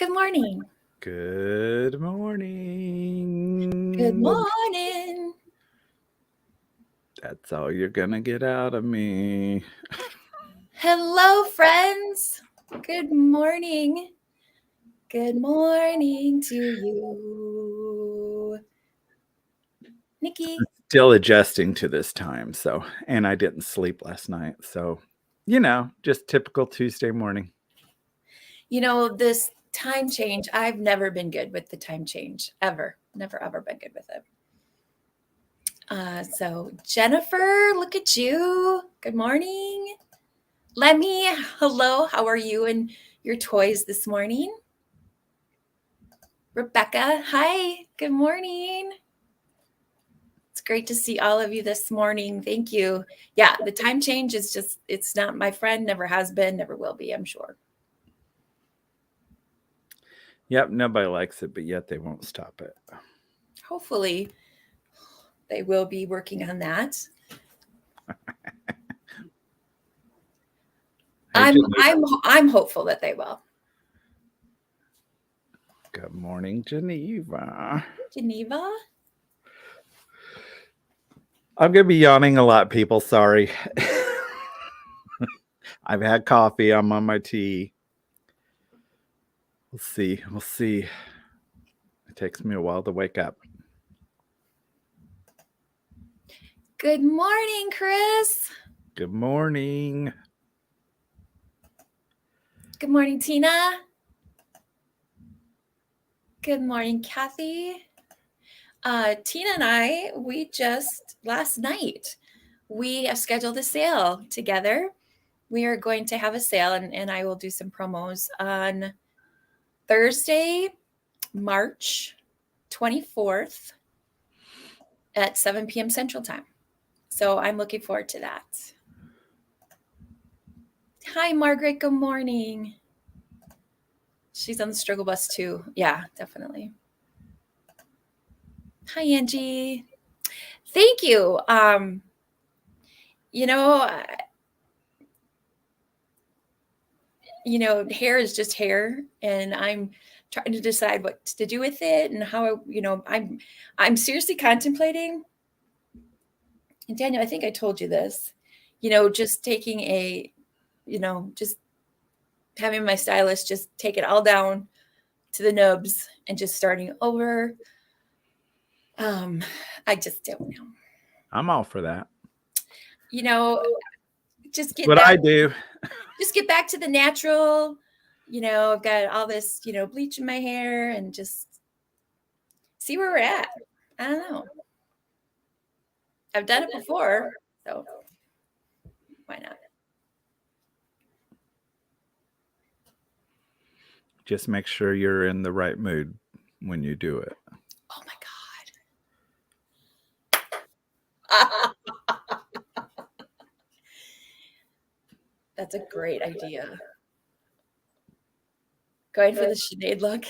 Good morning. Good morning. Good morning. That's all you're going to get out of me. Hello, friends. Good morning. Good morning to you. Nikki. Still adjusting to this time. And I didn't sleep last night. So, just typical Tuesday morning. This time change, I've never been good with the time change, ever. Never, ever been good with it. So Jennifer, look at you. Good morning. Lemmy, hello. How are you and your toys this morning? Rebecca, hi. Good morning. It's great to see all of you this morning. Thank you. Yeah, the time change is just, it's not my friend, never has been, never will be, I'm sure. Yep, nobody likes it, but yet they won't stop it. Hopefully, they will be working on that. I'm hopeful that they will. Good morning, Geneva. Geneva? I'm going to be yawning a lot, people. Sorry. I've had coffee. I'm on my tea. We'll see. It takes me a while to wake up. Good morning, Chris. Good morning. Good morning, Tina. Good morning, Kathy. Tina and I, last night, we have scheduled a sale together. We are going to have a sale, and I will do some promos on Thursday, March 24th at 7 p.m. Central Time. So I'm looking forward to that. Hi, Margaret. Good morning. She's on the struggle bus too. Yeah, definitely. Hi, Angie. Thank you. Hair is just hair, and I'm trying to decide what to do with it and how, I'm seriously contemplating. And Daniel, I think I told you this, just taking just having my stylist just take it all down to the nubs and just starting over. I just don't know. I'm all for that. Just get what back, I do. Just get back to the natural. I've got all this, bleach in my hair and just see where we're at. I don't know. I've done it before, so why not? Just make sure you're in the right mood when you do it. Oh my God. That's a great idea. Going for the Sinead look.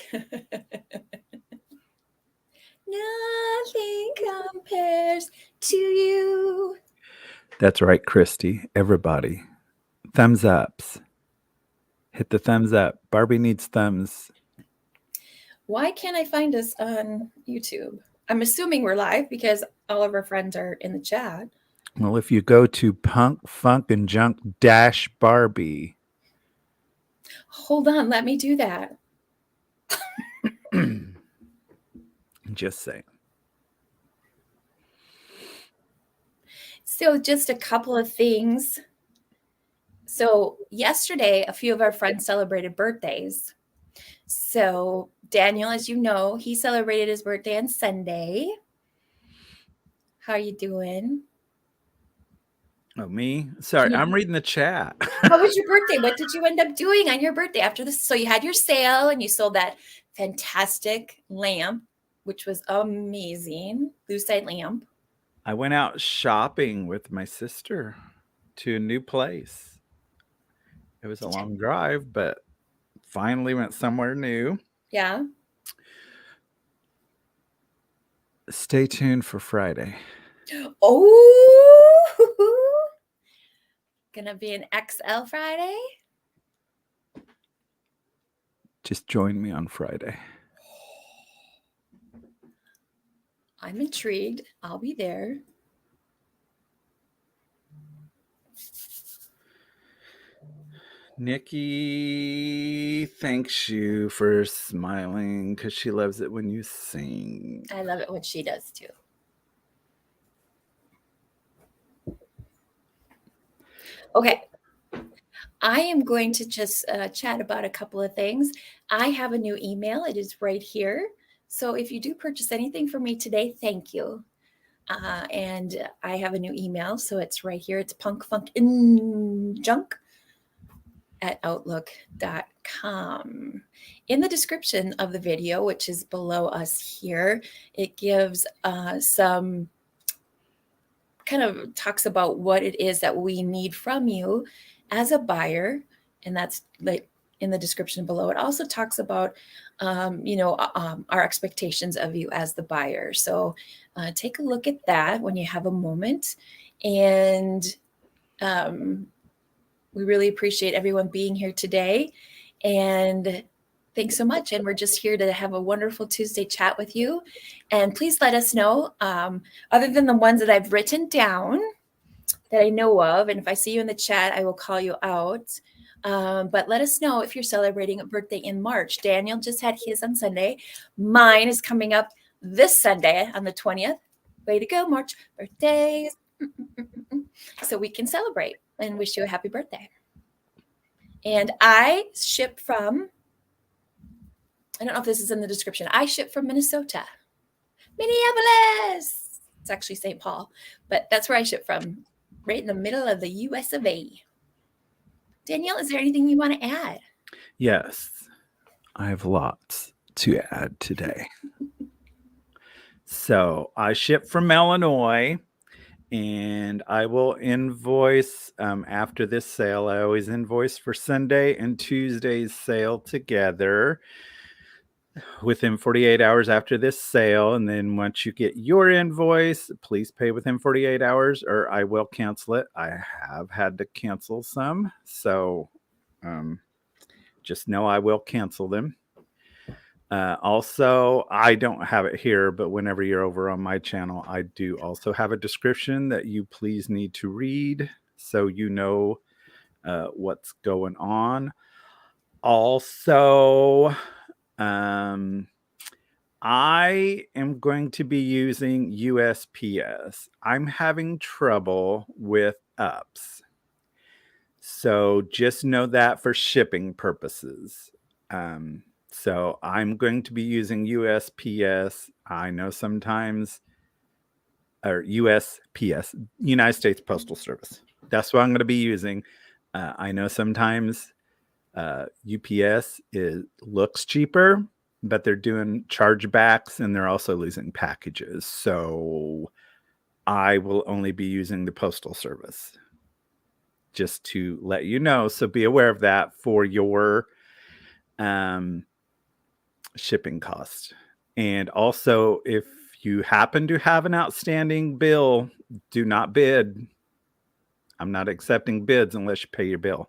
Nothing compares to you. That's right, Christy. Everybody. Thumbs ups. Hit the thumbs up. Barbie needs thumbs. Why can't I find us on YouTube? I'm assuming we're live because all of our friends are in the chat. Well, if you go to PunkFunknJunk Barbie. Hold on, let me do that. Just saying. So just a couple of things. So yesterday, a few of our friends celebrated birthdays. So Daniel, as you know, he celebrated his birthday on Sunday. How are you doing? Oh, me? Sorry, I'm reading the chat. How was your birthday? What did you end up doing on your birthday after this? So you had your sale and you sold that fantastic lamp, which was amazing, lucite lamp. I went out shopping with my sister to a new place. It was a long drive, but finally went somewhere new. Yeah. Stay tuned for Friday. Oh, gonna be an XL Friday. Just join me on Friday. I'm intrigued. I'll be there. Nikki thanks you for smiling because she loves it when you sing. I love it when she does too. Okay. I am going to just chat about a couple of things. I have a new email. It is right here. So if you do purchase anything from me today, thank you. And I have a new email. So it's right here. It's punkfunknjunk at outlook.com. In the description of the video, which is below us here, it gives some kind of talks about what it is that we need from you as a buyer. And that's like in the description below. It also talks about, our expectations of you as the buyer. So take a look at that when you have a moment. And we really appreciate everyone being here today. And thanks so much. And we're just here to have a wonderful Tuesday chat with you. And please let us know, other than the ones that I've written down that I know of. And if I see you in the chat, I will call you out. But let us know if you're celebrating a birthday in March. Daniel just had his on Sunday. Mine is coming up this Sunday on the 20th. Way to go, March. Birthdays. So we can celebrate and wish you a happy birthday. And I ship from, I don't know if this is in the description. I ship from Minnesota. Minneapolis. It's actually St. Paul, but that's where I ship from, right in the middle of the US of A. Danielle, is there anything you want to add? Yes, I have lots to add today. So I ship from Illinois, and I will invoice after this sale. I always invoice for Sunday and Tuesday's sale together within 48 hours after this sale. And then once you get your invoice, please pay within 48 hours or I will cancel it. I have had to cancel some. So just know I will cancel them. Also, I don't have it here, but whenever you're over on my channel, I do also have a description that you please need to read so you know what's going on. Also, I am going to be using USPS. I'm having trouble with ups. So just know that for shipping purposes. So I'm going to be using USPS. I know sometimes, or USPS, United States Postal Service. That's what I'm going to be using. I know sometimes UPS looks cheaper, but they're doing chargebacks and they're also losing packages. So I will only be using the Postal Service. Just to let you know. So be aware of that for your shipping cost. And also, if you happen to have an outstanding bill, do not bid. I'm not accepting bids unless you pay your bill.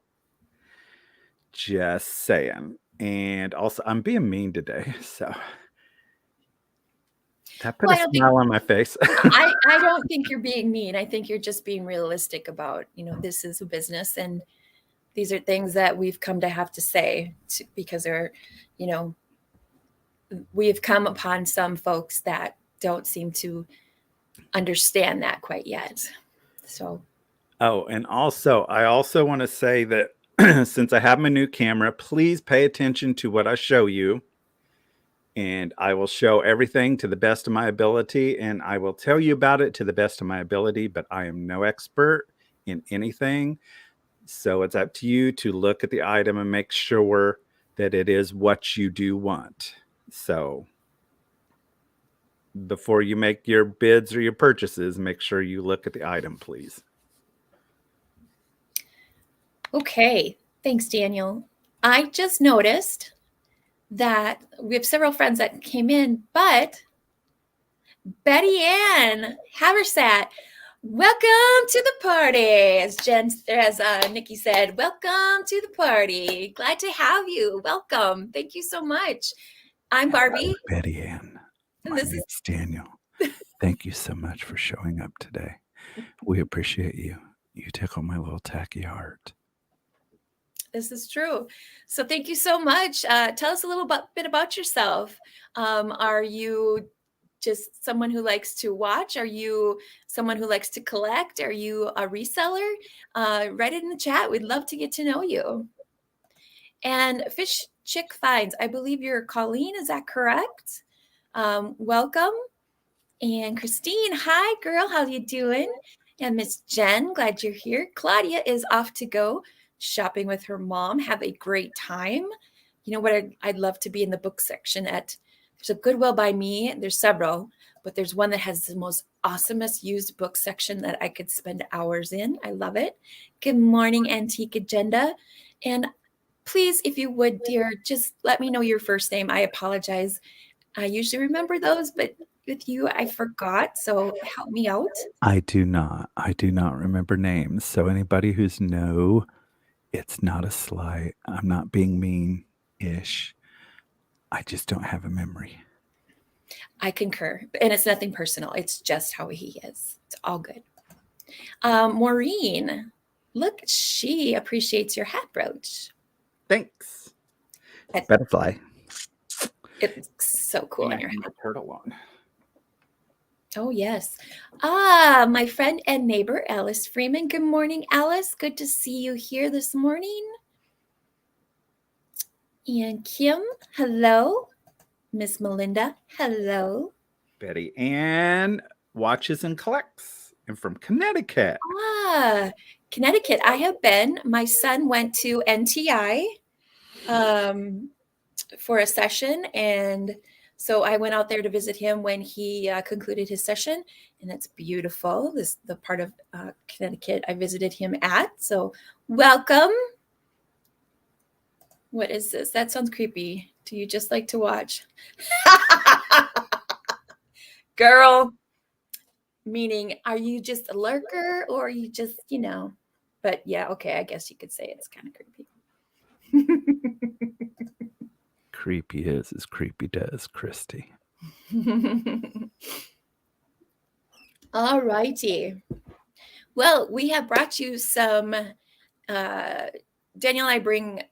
Just saying. And also, I'm being mean today, so that put a smile on my face. I don't think you're being mean. I think you're just being realistic about, this is a business and these are things that we've come to have to say because we've come upon some folks that don't seem to understand that quite yet. So. Oh, and also, I also want to say that since I have my new camera, please pay attention to what I show you. And I will show everything to the best of my ability. And I will tell you about it to the best of my ability, but I am no expert in anything. So it's up to you to look at the item and make sure that it is what you do want. So before you make your bids or your purchases, make sure you look at the item, please. Okay. Thanks, Daniel. I just noticed that we have several friends that came in, but Betty Ann Haversat, Welcome to the party. As Nikki said, welcome to the party. Glad to have you. Welcome. Thank you so much. I'm Barbie. Betty Ann. And My this name's Daniel. Thank you so much for showing up today. We appreciate you. You tickle my little tacky heart. This is true. So thank you so much. Tell us a little bit about yourself. Are you just someone who likes to watch? Are you someone who likes to collect? Are you a reseller? Write it in the chat. We'd love to get to know you. And Fish Chick Finds, I believe you're Colleen. Is that correct? Welcome. And Christine, hi girl, how you doing? And Miss Jen, glad you're here. Claudia is off to go shopping with her mom. Have a great time. You know what? I'd love to be in the book section there's a Goodwill by me. There's several, but there's one that has the most awesomest used book section that I could spend hours in. I love it. Good morning, Antique Agenda. And please, if you would, dear, just let me know your first name. I apologize. I usually remember those, but with you, I forgot. So help me out. I do not remember names. So anybody who's no, it's not a slight. I'm not being mean-ish. I just don't have a memory. I concur. And it's nothing personal. It's just how he is. It's all good. Maureen, look, she appreciates your hat brooch. Thanks. Butterfly. It's so cool on your head. Turtle on. Oh, yes. My friend and neighbor, Alice Freeman. Good morning, Alice. Good to see you here this morning. And Kim, hello. Miss Melinda, hello. Betty Ann watches and collects. And from Connecticut. Connecticut. I have been. My son went to NTI for a session, and so I went out there to visit him when he concluded his session, and that's beautiful. The part of Connecticut I visited him at. So welcome. What is this? That sounds creepy. Do you just like to watch? Girl, meaning, are you just a lurker or are you just, but yeah, okay, I guess you could say it's kind of creepy. Creepy is as creepy does, Christy. All righty. Well, we have brought you some, Daniel and I bring,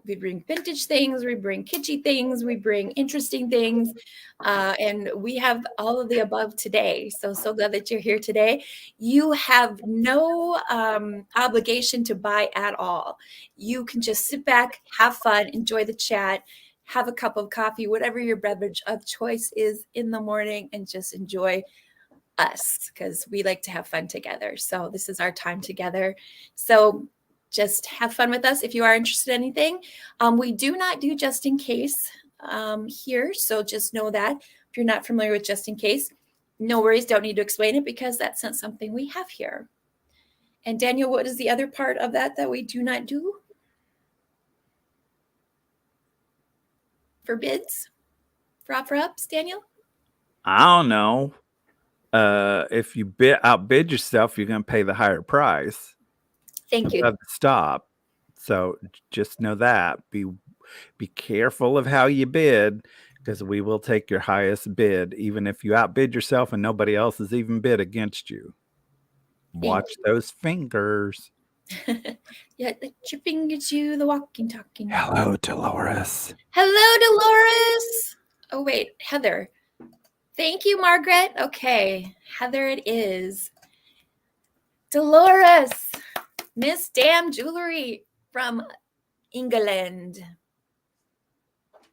we bring vintage things, we bring kitschy things, we bring interesting things, and we have all of the above today. So glad that you're here today. You have no obligation to buy at all. You can just sit back, have fun, enjoy the chat, have a cup of coffee, whatever your beverage of choice is in the morning, and just enjoy us because we like to have fun together. So this is our time together. So just have fun with us if you are interested in anything. We do not do just in case here. So just know that if you're not familiar with just in case, no worries, don't need to explain it because that's not something we have here. And Daniel, what is the other part of that we do not do? For bids? For offer-ups, Daniel? I don't know. If you outbid yourself, you're going to pay the higher price. Thank you. Stop. So just know that. Be careful of how you bid because we will take your highest bid, even if you outbid yourself and nobody else has even bid against you. Watch those fingers. Yeah, let your fingers do the walking, talking. Hello, Dolores. Hello, Dolores. Oh, wait, Heather. Thank you, Margaret. Okay, Heather it is. Dolores, Miss Damn Jewelry from England.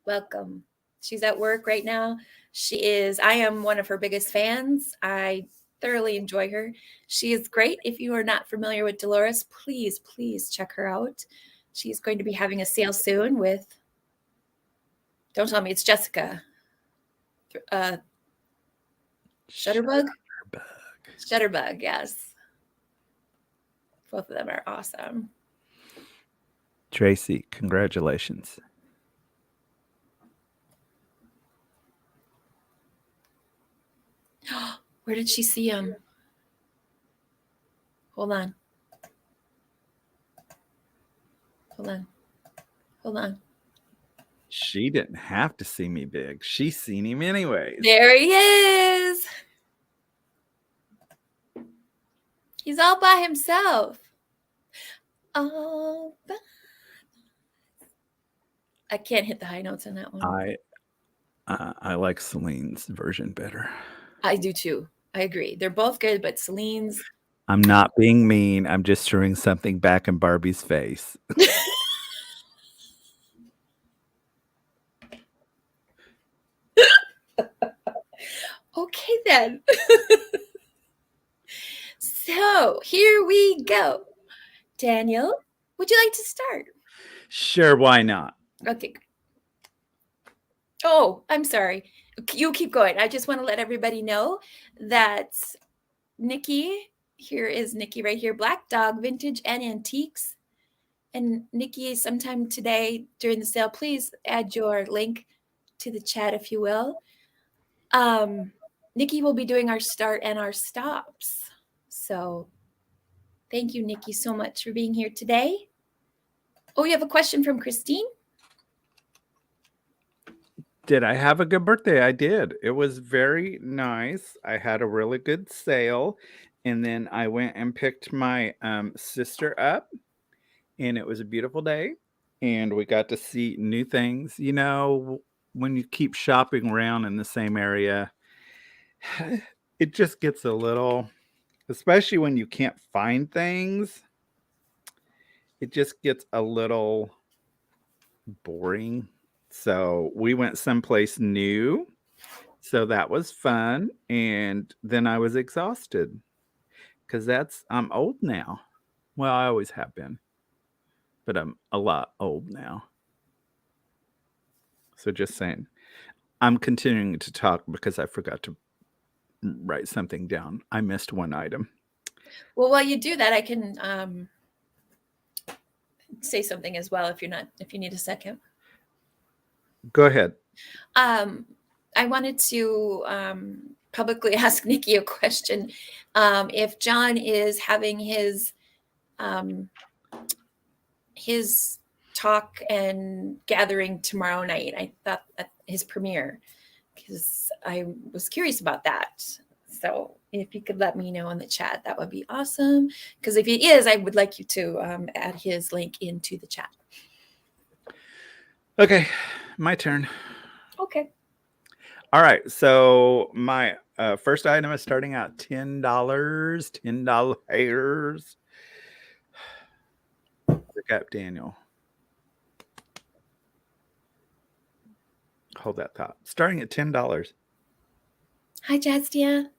Welcome. She's at work right now. I am one of her biggest fans. I thoroughly enjoy her. She is great. If you are not familiar with Dolores, please check her out. She's going to be having a sale soon with, don't tell me it's Jessica. Shutterbug? Shutterbug, yes. Both of them are awesome. Tracy, congratulations. Where did she see him? Hold on. Hold on. Hold on. She didn't have to see me big. She's seen him anyways. There he is. He's all by himself. All by... I can't hit the high notes on that one. I like Celine's version better. I do too. I agree. They're both good, but Celine's... I'm not being mean. I'm just throwing something back in Barbie's face. Okay, then. So here we go. Daniel, would you like to start? Sure, why not? Okay. Oh, I'm sorry. You keep going. I just want to let everybody know that Nikki, here is Nikki right here, Black Dog Vintage and Antiques. And Nikki, sometime today during the sale, please add your link to the chat, if you will. Nikki will be doing our start and our stops. So thank you, Nikki, so much for being here today. Oh, you have a question from Christine? Did I have a good birthday? I did. It was very nice. I had a really good sale. And then I went and picked my sister up. And it was a beautiful day. And we got to see new things. You know, when you keep shopping around in the same area, it just gets a little, especially when you can't find things, it just gets a little boring. So we went someplace new. So that was fun. And then I was exhausted because I'm old now. Well, I always have been, but I'm a lot old now. So just saying, I'm continuing to talk because I forgot to write something down. I missed one item. Well, while you do that, I can say something as well if you need a second. Go ahead. I wanted to publicly ask Nikki a question. If John is having his talk and gathering tomorrow night, I thought at his premiere, because I was curious about that. So if you could let me know in the chat, that would be awesome. Because if he is, I would like you to add his link into the chat. Okay, my turn. Okay. All right, so my first item is starting at $10. $10. Look up, Daniel. Hold that thought. Starting at $10. Hi, Jastia.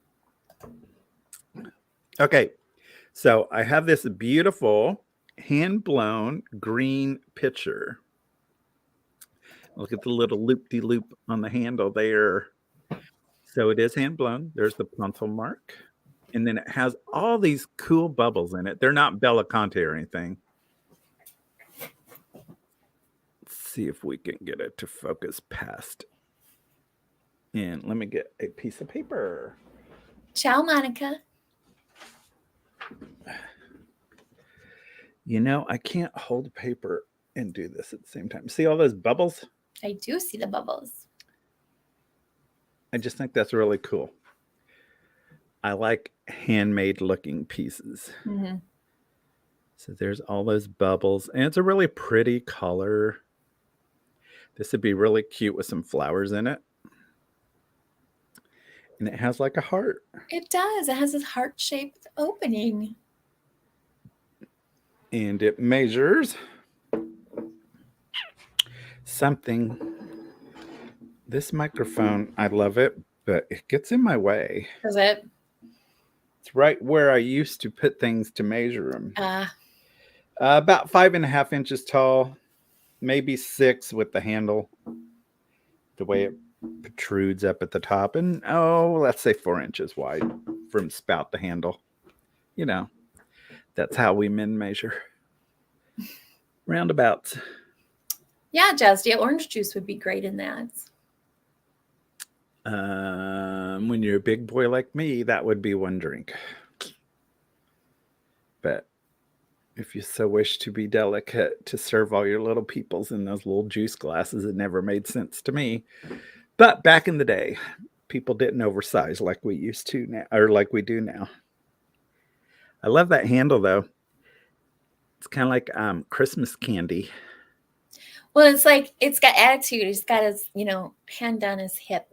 Okay, so I have this beautiful hand-blown green pitcher. Look at the little loop-de-loop on the handle there. So it is hand-blown. There's the pencil mark. And then it has all these cool bubbles in it. They're not Bella Conte or anything. Let's see if we can get it to focus past. And let me get a piece of paper. Ciao, Monica. You know, I can't hold paper and do this at the same time. See all those bubbles? I do see the bubbles. I just think that's really cool. I like handmade looking pieces. Mm-hmm. So there's all those bubbles. And it's a really pretty color. This would be really cute with some flowers in it. And it has like a heart. It does. It has this heart-shaped opening. And it measures something. This microphone, I love it, but it gets in my way. Does it? It's right where I used to put things to measure them. About 5.5 inches tall, maybe 6 with the handle, the way it protrudes up at the top, and let's say 4 inches wide from spout to handle. You know, that's how we men measure. Roundabouts. Yeah, Jasdia, orange juice would be great in that. When you're a big boy like me, that would be one drink. But if you so wish to be delicate, to serve all your little peoples in those little juice glasses, it never made sense to me. But back in the day, people didn't oversize like we used to now, or like we do now. I love that handle though. It's kind of like Christmas candy. Well, it's like it's got attitude. He's got his, hand on his hip.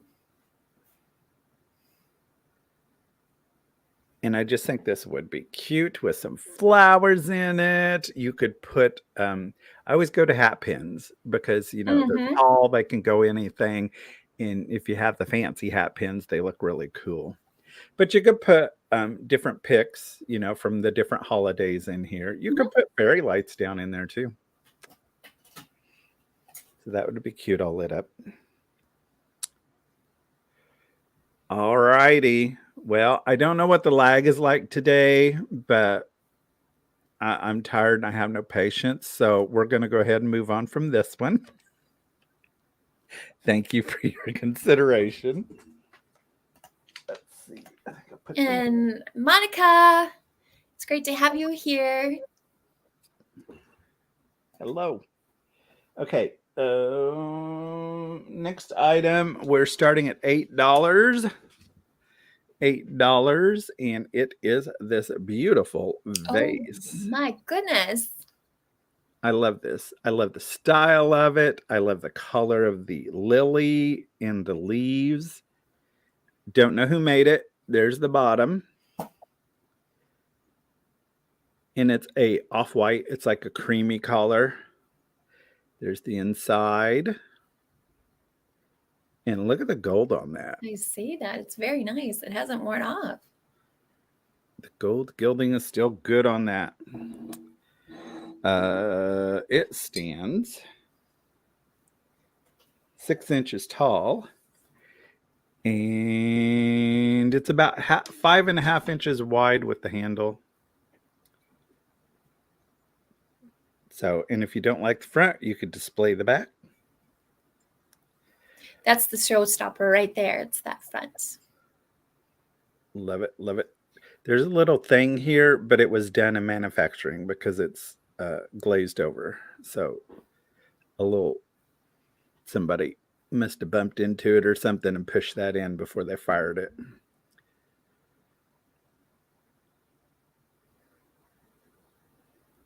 And I just think this would be cute with some flowers in it. You could put, I always go to hat pins because, they're tall, they can go anything. And if you have the fancy hat pins, they look really cool. But you could put different picks, from the different holidays in here. You could put fairy lights down in there too. So that would be cute all lit up. All righty. Well, I don't know what the lag is like today, but I'm tired and I have no patience. So we're going to go ahead and move on from this one. Thank you for your consideration. Let's see. And Monica, it's great to have you here. Hello. Okay. Next item, we're starting at $8. $8, and it is this beautiful vase. Oh, my goodness. I love this. I love the style of it. I love the color of the lily and the leaves. Don't know who made it. There's the bottom. And it's a off-white. It's like a creamy color. There's the inside. And look at the gold on that. I see that. It's very nice. It hasn't worn off. The gold gilding is still good on that. It stands 6 inches tall. And it's about 5.5 inches wide with the handle. So, and if you don't like the front, you could display the back. That's the showstopper right there. It's that front. Love it. Love it. There's a little thing here, but it was done in manufacturing because it's glazed over. So somebody must have bumped into it or something and pushed that in before they fired it.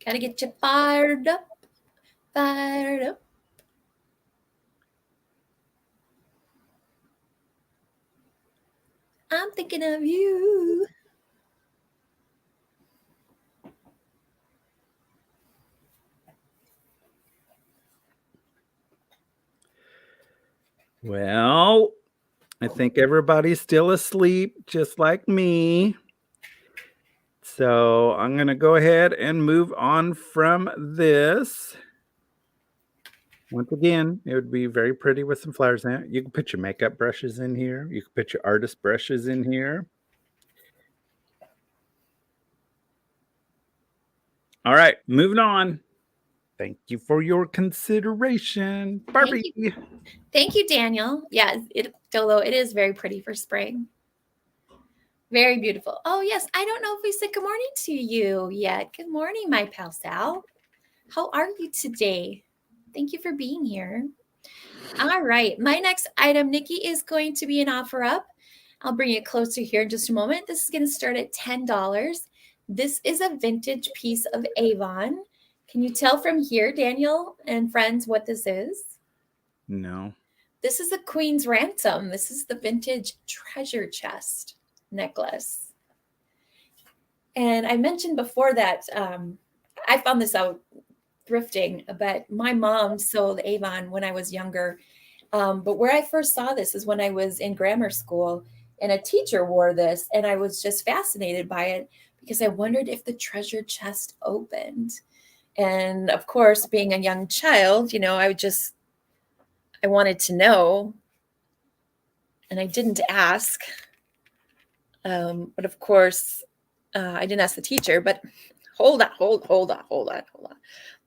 Gotta get you fired up. Fired up. I'm thinking of you. Well, I think everybody's still asleep, just like me. So I'm going to go ahead and move on from this. Once again, it would be very pretty with some flowers in it. You can put your makeup brushes in here. You can put your artist brushes in here. All right, moving on. Thank you for your consideration, Barbie. Thank you, Daniel. Yeah, although it is very pretty for spring. Very beautiful. Oh, yes. I don't know if we said good morning to you yet. Good morning, my pal Sal. How are you today? Thank you for being here. All right. My next item, Nikki, is going to be an offer up. I'll bring it closer here in just a moment. This is going to start at $10. This is a vintage piece of Avon. Can you tell from here, Daniel and friends, what this is? No. This is a Queen's Ransom. This is the vintage treasure chest necklace. And I mentioned before that I found this out thrifting, but my mom sold Avon when I was younger. But where I first saw this is when I was in grammar school, and a teacher wore this, and I was just fascinated by it because I wondered if the treasure chest opened. And of course, being a young child, I wanted to know, and I didn't ask. But of course, I didn't ask the teacher, but hold on.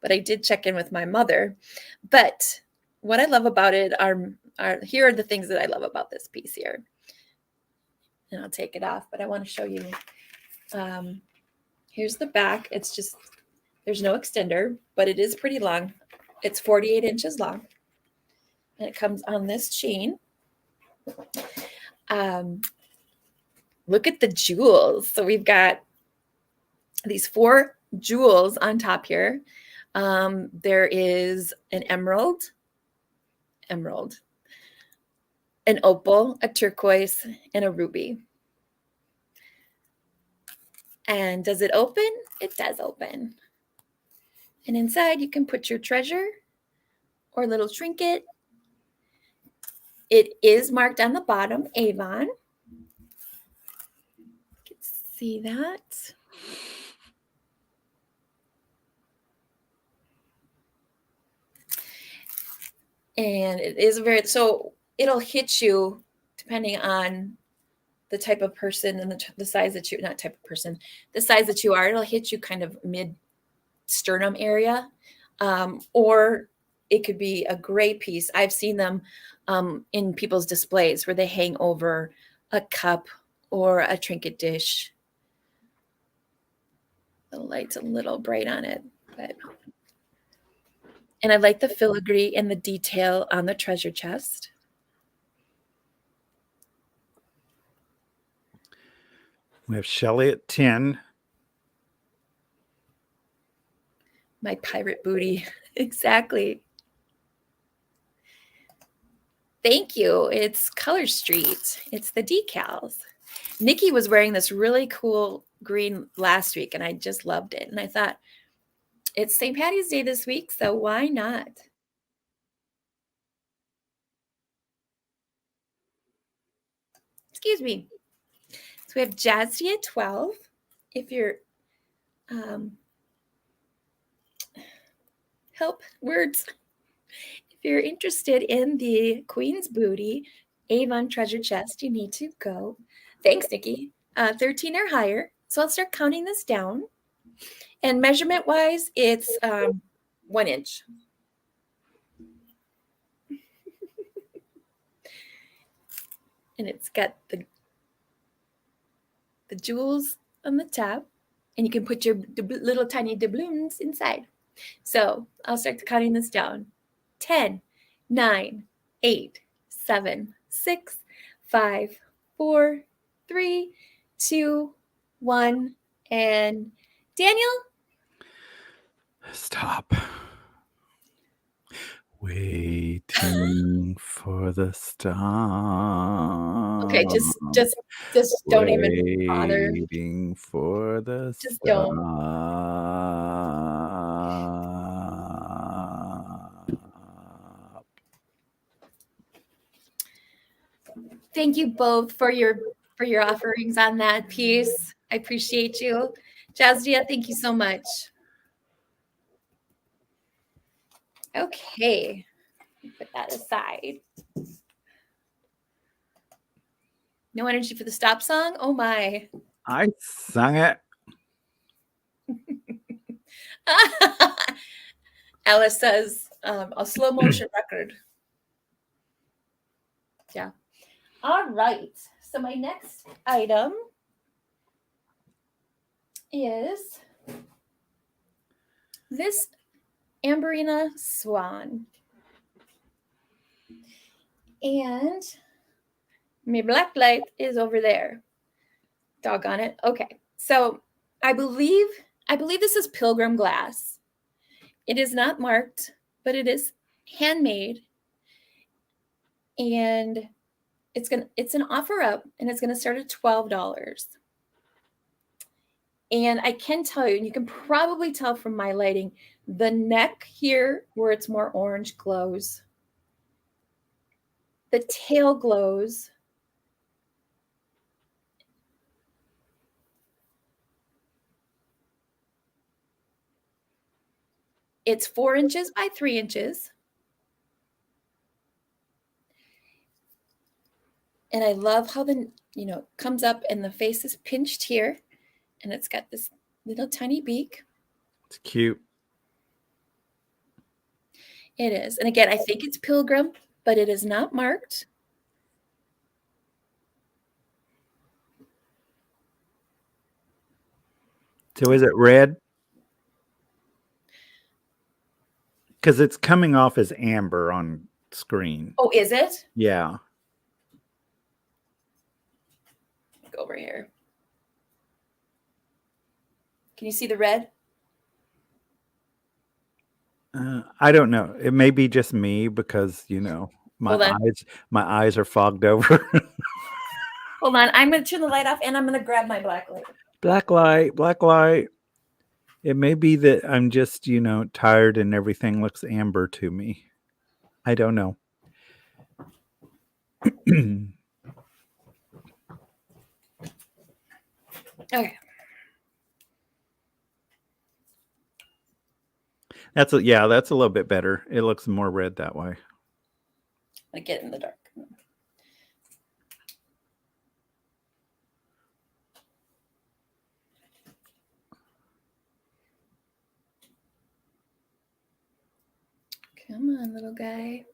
But I did check in with my mother. But what I love about it are here are the things that I love about this piece here. And I'll take it off, but I want to show you Here's the back. It's just, there's no extender, but it is pretty long. It's 48 inches long. And it comes on this chain. Look at the jewels. So we've got these 4 jewels on top here. There is an emerald, an opal, a turquoise, and a ruby. And does it open? It does open. And inside you can put your treasure or little trinket. It is marked on the bottom, Avon. You can see that. And it is so it'll hit you depending on the type of person and the size that you, not type of person, the size that you are, it'll hit you kind of mid sternum area. Or it could be a gray piece. I've seen them in people's displays where they hang over a cup or a trinket dish. The light's a little bright on it, but. And I like the filigree and the detail on the treasure chest. We have Shelly at 10. My pirate booty. Exactly. Thank you. It's Color Street. It's the decals. Nikki was wearing this really cool green last week, and I just loved it. And I thought, it's St. Patty's Day this week, so why not? Excuse me. So we have Jazzy at 12. If you're help words. If you're interested in the Queen's Booty Avon treasure chest, you need to go. Thanks, Nikki. 13 or higher. So I'll start counting this down. And measurement wise, it's 1 inch. And it's got the jewels on the top, and you can put your little tiny doubloons inside. So I'll start counting this down. 10, 9, 8, 7, 6, 5, 4, 3, 2, 1, and Daniel? Stop. Waiting for the star. Okay, just don't even bother. Waiting for the Just star. don't. Thank you both for your offerings on that piece. I appreciate you. Jazdia, thank you so much. Okay, put that aside. No energy for the stop song? Oh my. I sung it. Alice says a slow motion record. Yeah. All right. So my next item is this Amberina Swan. And my black light is over there. Doggone it. Okay. So I believe this is pilgrim glass. It is not marked, but it is handmade. And it's an offer up, and it's gonna start at $12. And I can tell you, and you can probably tell from my lighting, the neck here where it's more orange glows. The tail glows. It's 4 inches by 3 inches. And I love how the, comes up and the face is pinched here. And it's got this little tiny beak. It's cute. It is. And again, I think it's pilgrim, but it is not marked. So is it red? Because it's coming off as amber on screen. Oh, is it? Yeah. Go over here. Can you see the red? I don't know. It may be just me because my Hold on. eyes are fogged over. Hold on. I'm going to turn the light off and I'm going to grab my black light. Black light, black light. It may be that I'm just tired and everything looks amber to me. I don't know. Okay. That's a little bit better. It looks more red that way. I get in the dark. Come on, little guy.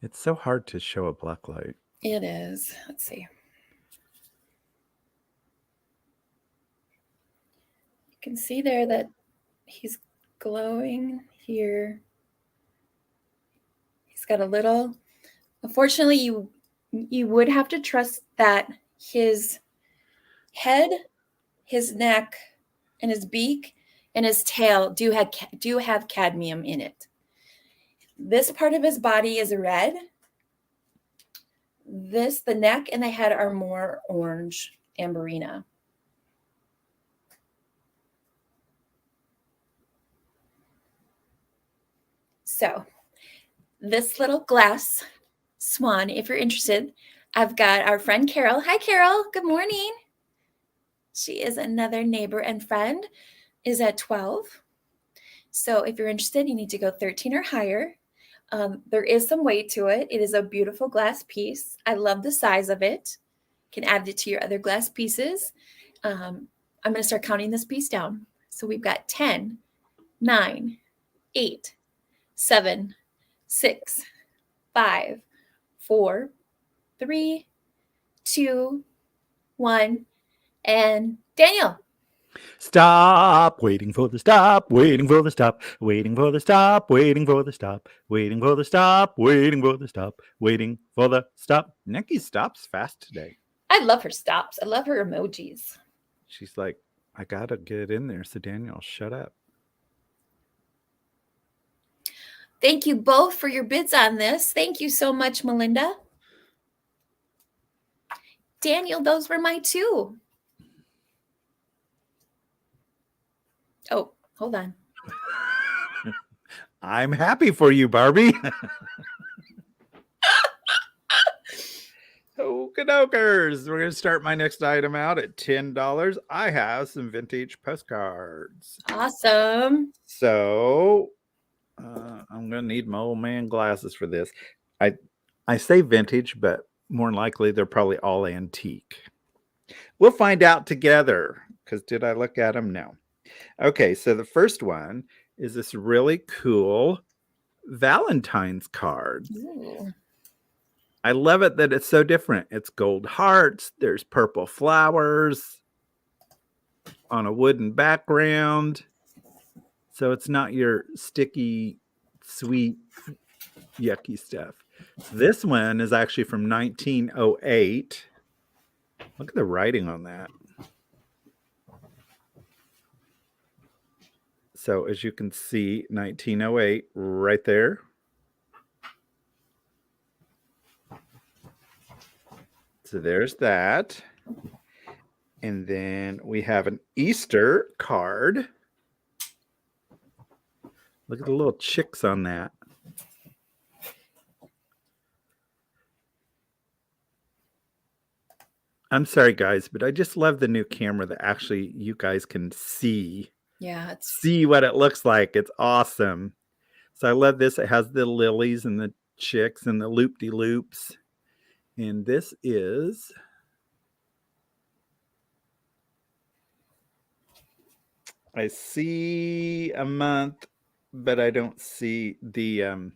It's so hard to show a black light. It is. Let's see. You can see there that he's glowing here. He's got a little. Unfortunately, you would have to trust that his head, his neck, and his beak and his tail do have cadmium in it. This part of his body is red. The neck and the head are more orange Amberina. So this little glass swan, if you're interested, I've got our friend Carol. Hi, Carol. Good morning. She is another neighbor and friend, is at 12. So if you're interested, you need to go 13 or higher. There is some weight to it. It is a beautiful glass piece. I love the size of it. You can add it to your other glass pieces. I'm going to start counting this piece down. So we've got 10, 9, 8, 7, 6, 5, 4, 3, 2, 1, and Daniel. Stop, waiting for the stop, waiting for the stop, waiting for the stop, waiting for the stop, waiting for the stop, waiting for the stop, waiting for the stop. Nikki stops fast today. I love her stops. I love her emojis. She's like, I gotta get in there. So Daniel, shut up. Thank you both for your bids on this. Thank you so much, Melinda. Daniel, those were my two. Oh, hold on. I'm happy for you, Barbie. Okey-dokers. We're going to start my next item out at $10. I have some vintage postcards. Awesome. So I'm going to need my old man glasses for this. I say vintage, but more than likely they're probably all antique. We'll find out together because did I look at them? No. Okay, so the first one is this really cool Valentine's card. Ooh. I love it that it's so different. It's gold hearts. There's purple flowers on a wooden background. So it's not your sticky, sweet, yucky stuff. So this one is actually from 1908. Look at the writing on that. So as you can see, 1908 right there. So there's that. And then we have an Easter card. Look at the little chicks on that. I'm sorry, guys, but I just love the new camera that actually you guys can see. Yeah, See what it looks like. It's awesome. So I love this. It has the lilies and the chicks and the loop-de-loops. And this is... I see a month, but I don't see the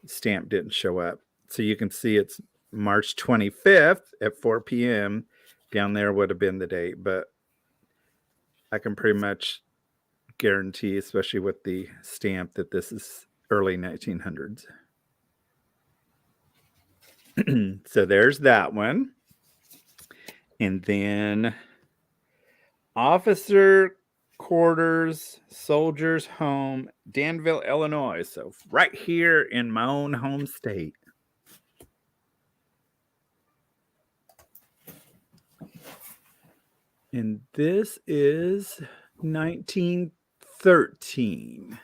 stamp didn't show up. So you can see it's March 25th at 4 p.m. Down there would have been the date, but I can pretty much guarantee, especially with the stamp, that this is early 1900s. So there's that one. And then officer quarters, soldiers home, Danville, Illinois. So right here in my own home state. And this is 1913.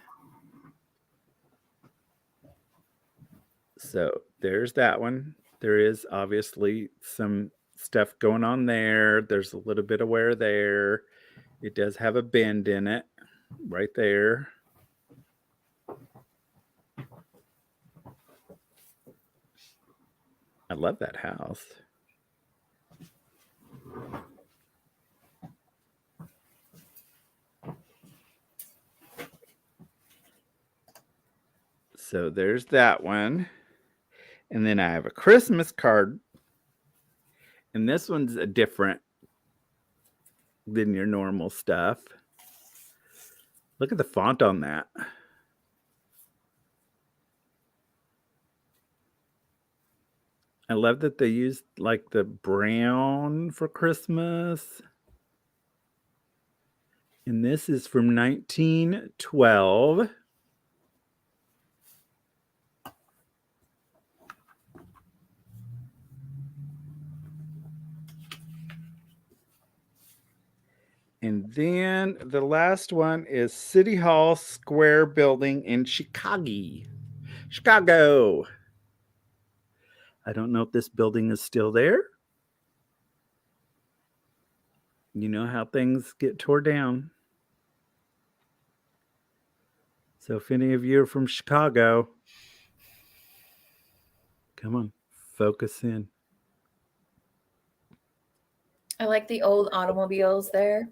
So there's that one. There is obviously some stuff going on there. There's a little bit of wear there. It does have a bend in it right there. I love that house. So there's that one. And then I have a Christmas card. And this one's a different than your normal stuff. Look at the font on that. I love that they used like the brown for Christmas. And this is from 1912. And then the last one is City Hall Square Building in Chicago. Chicago. I don't know if this building is still there. You know how things get tore down. So if any of you are from Chicago, come on, focus in. I like the old automobiles there.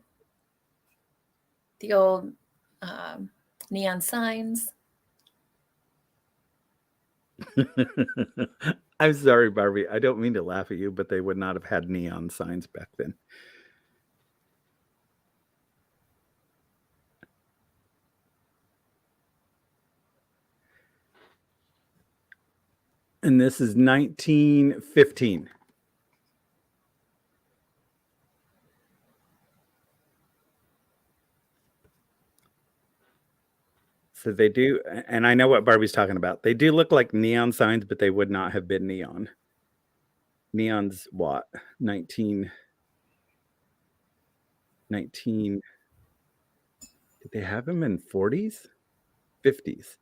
The old neon signs. I'm sorry, Barbie. I don't mean to laugh at you, but they would not have had neon signs back then. And this is 1915. So they do, and I know what Barbie's talking about. They do look like neon signs, but they would not have been neon. Neon's what? 19. Did they have them in 40s? 50s?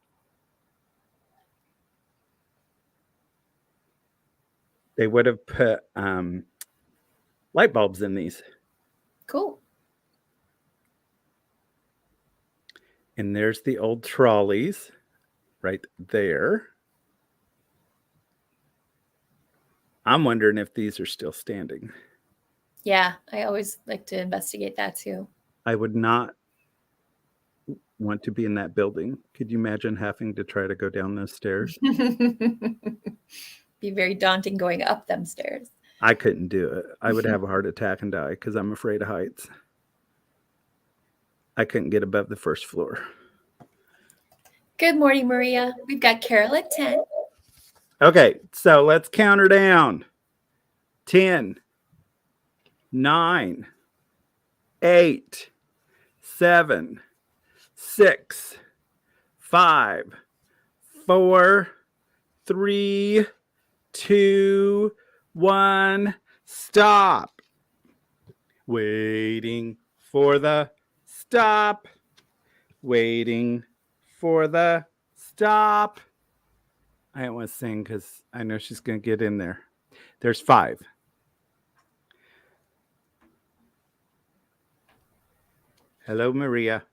They would have put light bulbs in these. Cool. And there's the old trolleys right there. I'm wondering if these are still standing. Yeah, I always like to investigate that too. I would not want to be in that building. Could you imagine having to try to go down those stairs? Be very daunting going up them stairs. I couldn't do it. I would have a heart attack and die because I'm afraid of heights. I couldn't get above the first floor. Good morning, Maria. We've got Carol at 10. Okay, so let's count her down. 10, 9, 8, 7, 6, 5, 4, 3, 2, 1. Stop. Waiting for the stop. Waiting for the stop. I don't want to sing because I know she's going to get in there. There's 5. Hello, Maria.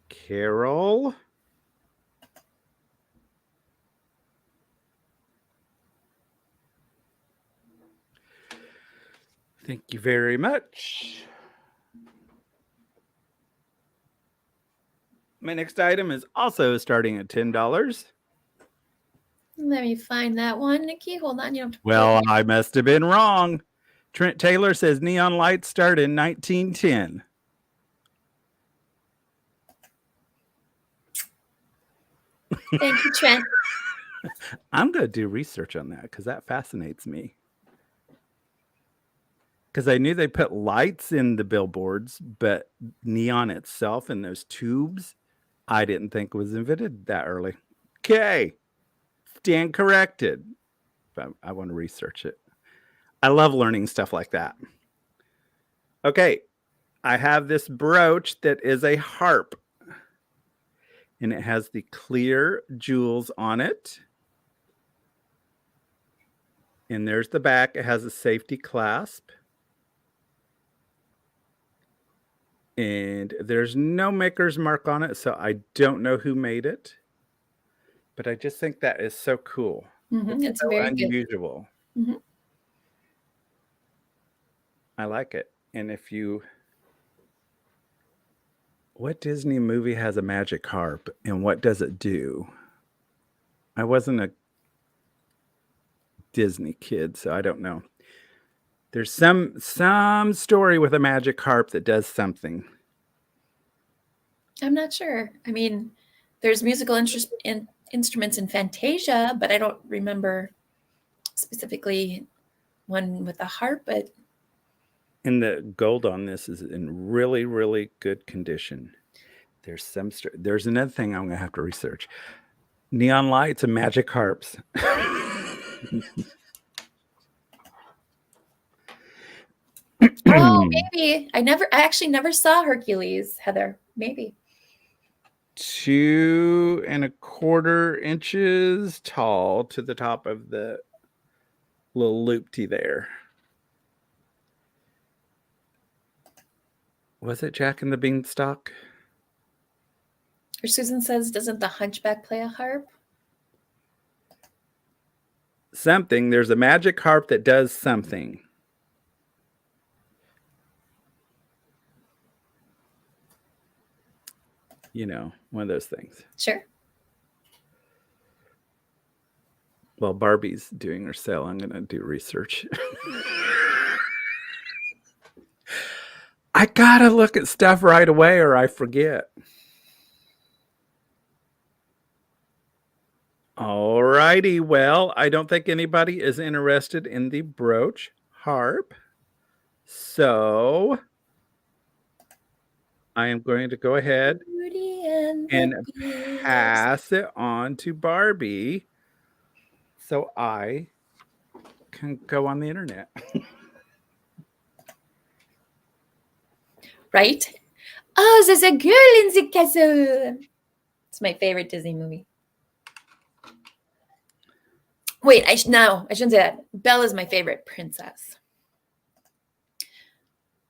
Carol. Thank you very much. My next item is also starting at $10. Let me find that one, Nikki. Hold on. You don't have to Well, I must have been wrong. Trent Taylor says neon lights started in 1910. Thank you, Trent. I'm going to do research on that because that fascinates me. Because I knew they put lights in the billboards, but neon itself in those tubes, I didn't think was invented that early. Okay. Stand corrected. But I want to research it. I love learning stuff like that. Okay. I have this brooch that is a harp. And it has the clear jewels on it. And there's the back. It has a safety clasp. And there's no maker's mark on it, so I don't know who made it. But I just think that is so cool. It's so very unusual. good. Mm-hmm. I like it. And if you... What Disney movie has a magic harp, and what does it do? I wasn't a Disney kid, so I don't know. There's some story with a magic harp that does something. I'm not sure. I mean, there's musical instruments in Fantasia, but I don't remember specifically one with a harp. But and the gold on this is in really, really good condition. There's another thing I'm gonna have to research: neon lights and magic harps. Oh, maybe. I actually never saw Hercules, Heather. Maybe. 2.25 inches tall to the top of the little loop-tee there. Was it Jack and the Beanstalk? Or Susan says, doesn't the Hunchback play a harp? Something. There's a magic harp that does something. You know, one of those things. Sure. Well, Barbie's doing her sale. I'm going to do research. I got to look at stuff right away or I forget. All righty. Well, I don't think anybody is interested in the brooch harp. So I am going to go ahead and pass it on to Barbie so I can go on the internet. Right? Oh, there's a girl in the castle. It's my favorite Disney movie. Wait, I shouldn't say that. Bella's my favorite princess.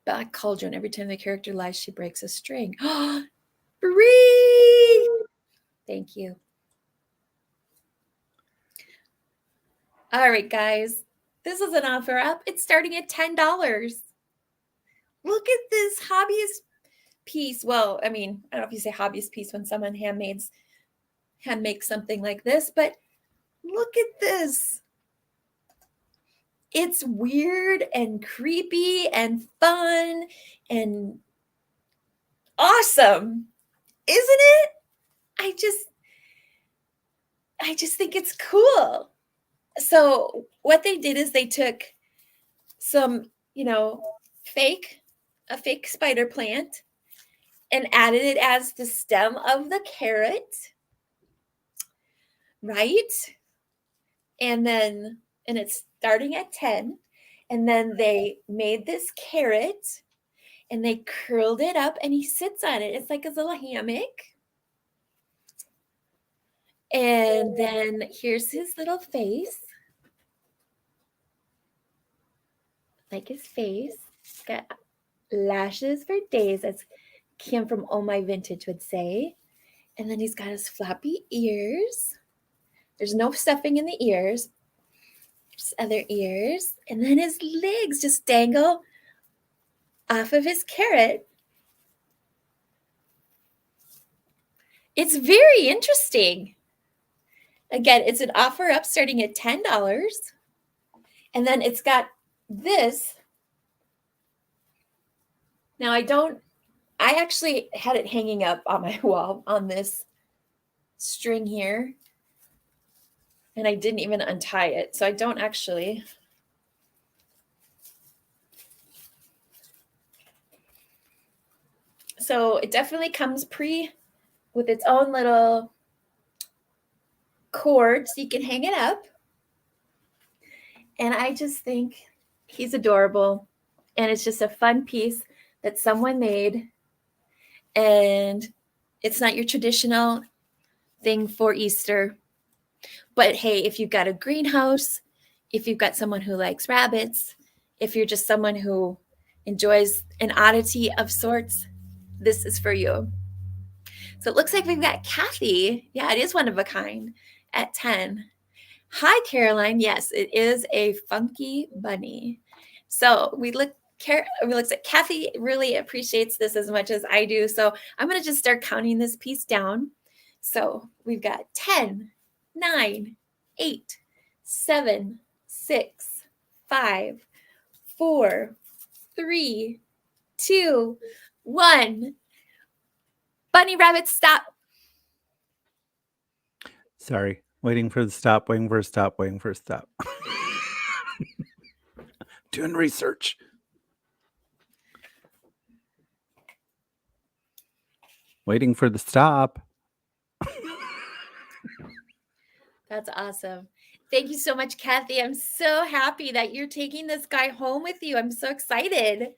Black Cauldron. Every time the character lies, she breaks a string. Bree! Thank you. All right, guys. This is an offer up. It's starting at $10. Look at this hobbyist piece. Well, I mean, I don't know if you say hobbyist piece when someone hand makes something like this, but look at this. It's weird and creepy and fun and awesome, isn't it? I just think it's cool. So what they did is they took some, a fake spider plant and added it as the stem of the carrot, right? And it's starting at 10. And then they made this carrot and they curled it up and he sits on it. It's like his little hammock. And then here's his little face. Like his face. He's got lashes for days, as Kim from Oh My Vintage would say. And then he's got his floppy ears. There's no stuffing in the ears. There's other ears. And then his legs just dangle off of his carrot. It's very interesting. Again, it's an offer up starting at $10. And then it's got this Now I actually had it hanging up on my wall on this string here, and I didn't even untie it. So I don't actually. So it definitely comes with its own little cord so you can hang it up. And I just think he's adorable. And it's just a fun piece that someone made. And it's not your traditional thing for Easter. But hey, if you've got a greenhouse, if you've got someone who likes rabbits, if you're just someone who enjoys an oddity of sorts, this is for you. So it looks like we've got Kathy. Yeah, it is one of a kind at 10. Hi, Caroline. Yes, it is a funky bunny. So we look at Kathy really appreciates this as much as I do. So I'm going to just start counting this piece down. So we've got 10, 9, 8, 7, 6, 5, 4, 3, 2, 1. Bunny rabbit, stop. Sorry. Waiting for a stop. Doing research. Waiting for the stop. That's awesome. Thank you so much, Kathy. I'm so happy that you're taking this guy home with you. I'm so excited.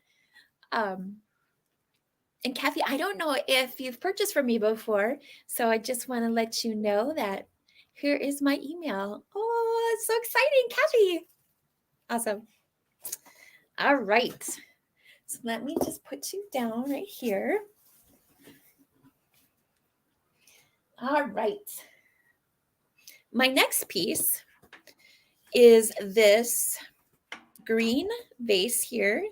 And Kathy, I don't know if you've purchased from me before, so I just want to let you know that here is my email. Oh, it's so exciting, Kathy. Awesome. All right. So let me just put you down right here. All right. My next piece is this green vase here.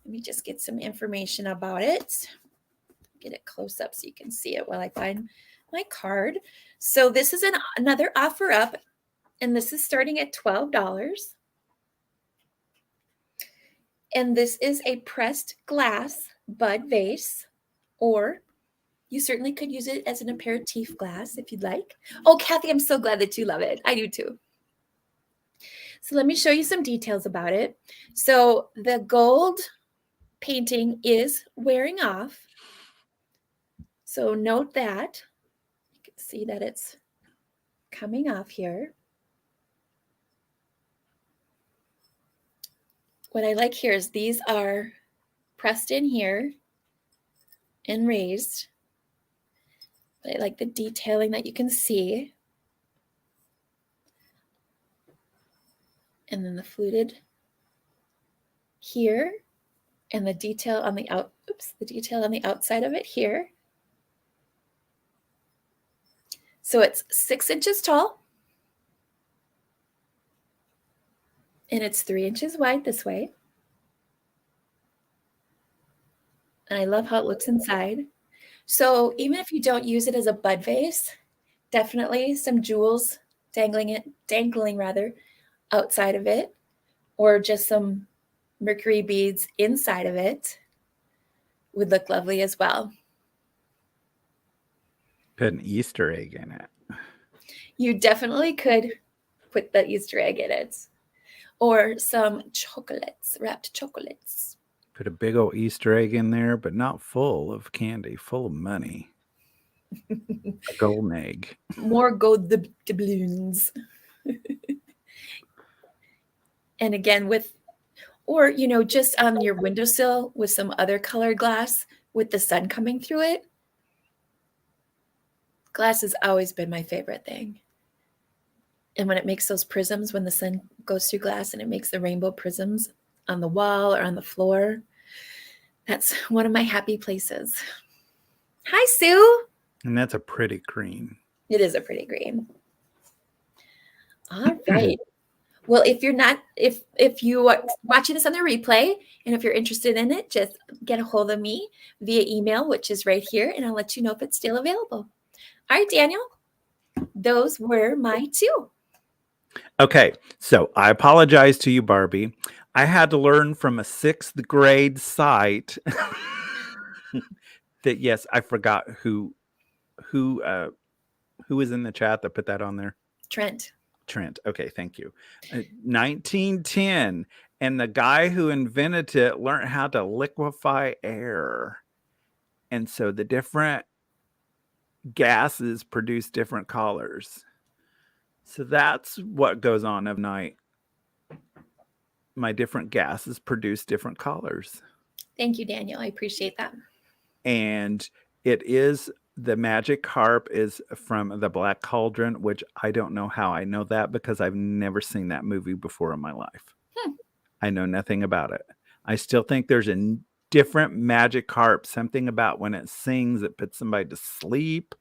Let me just get some information about it. Get it close up so you can see it while I find my card. So this is another offer up, and this is starting at $12. And this is a pressed glass bud vase, or you certainly could use it as an aperitif glass if you'd like. Oh, Kathy, I'm so glad that you love it. I do too. So let me show you some details about it. So the gold painting is wearing off. So note that. You can see that it's coming off here. What I like here is these are pressed in here and raised. But I like the detailing that you can see. And then the fluted here, and the detail on the outside of it here. So it's 6 inches tall, and it's 3 inches wide this way. And I love how it looks inside. So even if you don't use it as a bud vase, definitely some jewels dangling outside of it, or just some mercury beads inside of it would look lovely as well. Put an Easter egg in it. You definitely could put the Easter egg in it, or some chocolates, wrapped chocolates. Put a big old Easter egg in there, but not full of candy, full of money. A golden egg. More gold doubloons. And again, or just on your windowsill with some other colored glass with the sun coming through it. Glass has always been my favorite thing. And when it makes those prisms, when the sun goes through glass and it makes the rainbow prisms on the wall or on the floor, that's one of my happy places. Hi, Sue. And that's a pretty green. It is a pretty green. All right. Well, if you are watching this on the replay, and if you're interested in it, just get a hold of me via email, which is right here, and I'll let you know if it's still available. All right, Daniel, those were my 2. Okay, so I apologize to you, Barbie. I had to learn from a 6th grade site that yes, I forgot who was in the chat that put that on there. Trent. Okay, thank you. 1910, and the guy who invented it learned how to liquefy air, and so the different gases produce different colors. So that's what goes on at night. My different gases produce different colors. Thank you, Daniel. I appreciate that. And it is the magic harp is from the Black Cauldron, which I don't know how I know that because I've never seen that movie before in my life. I know nothing about it. I still think there's a different magic harp, something about when it sings, it puts somebody to sleep.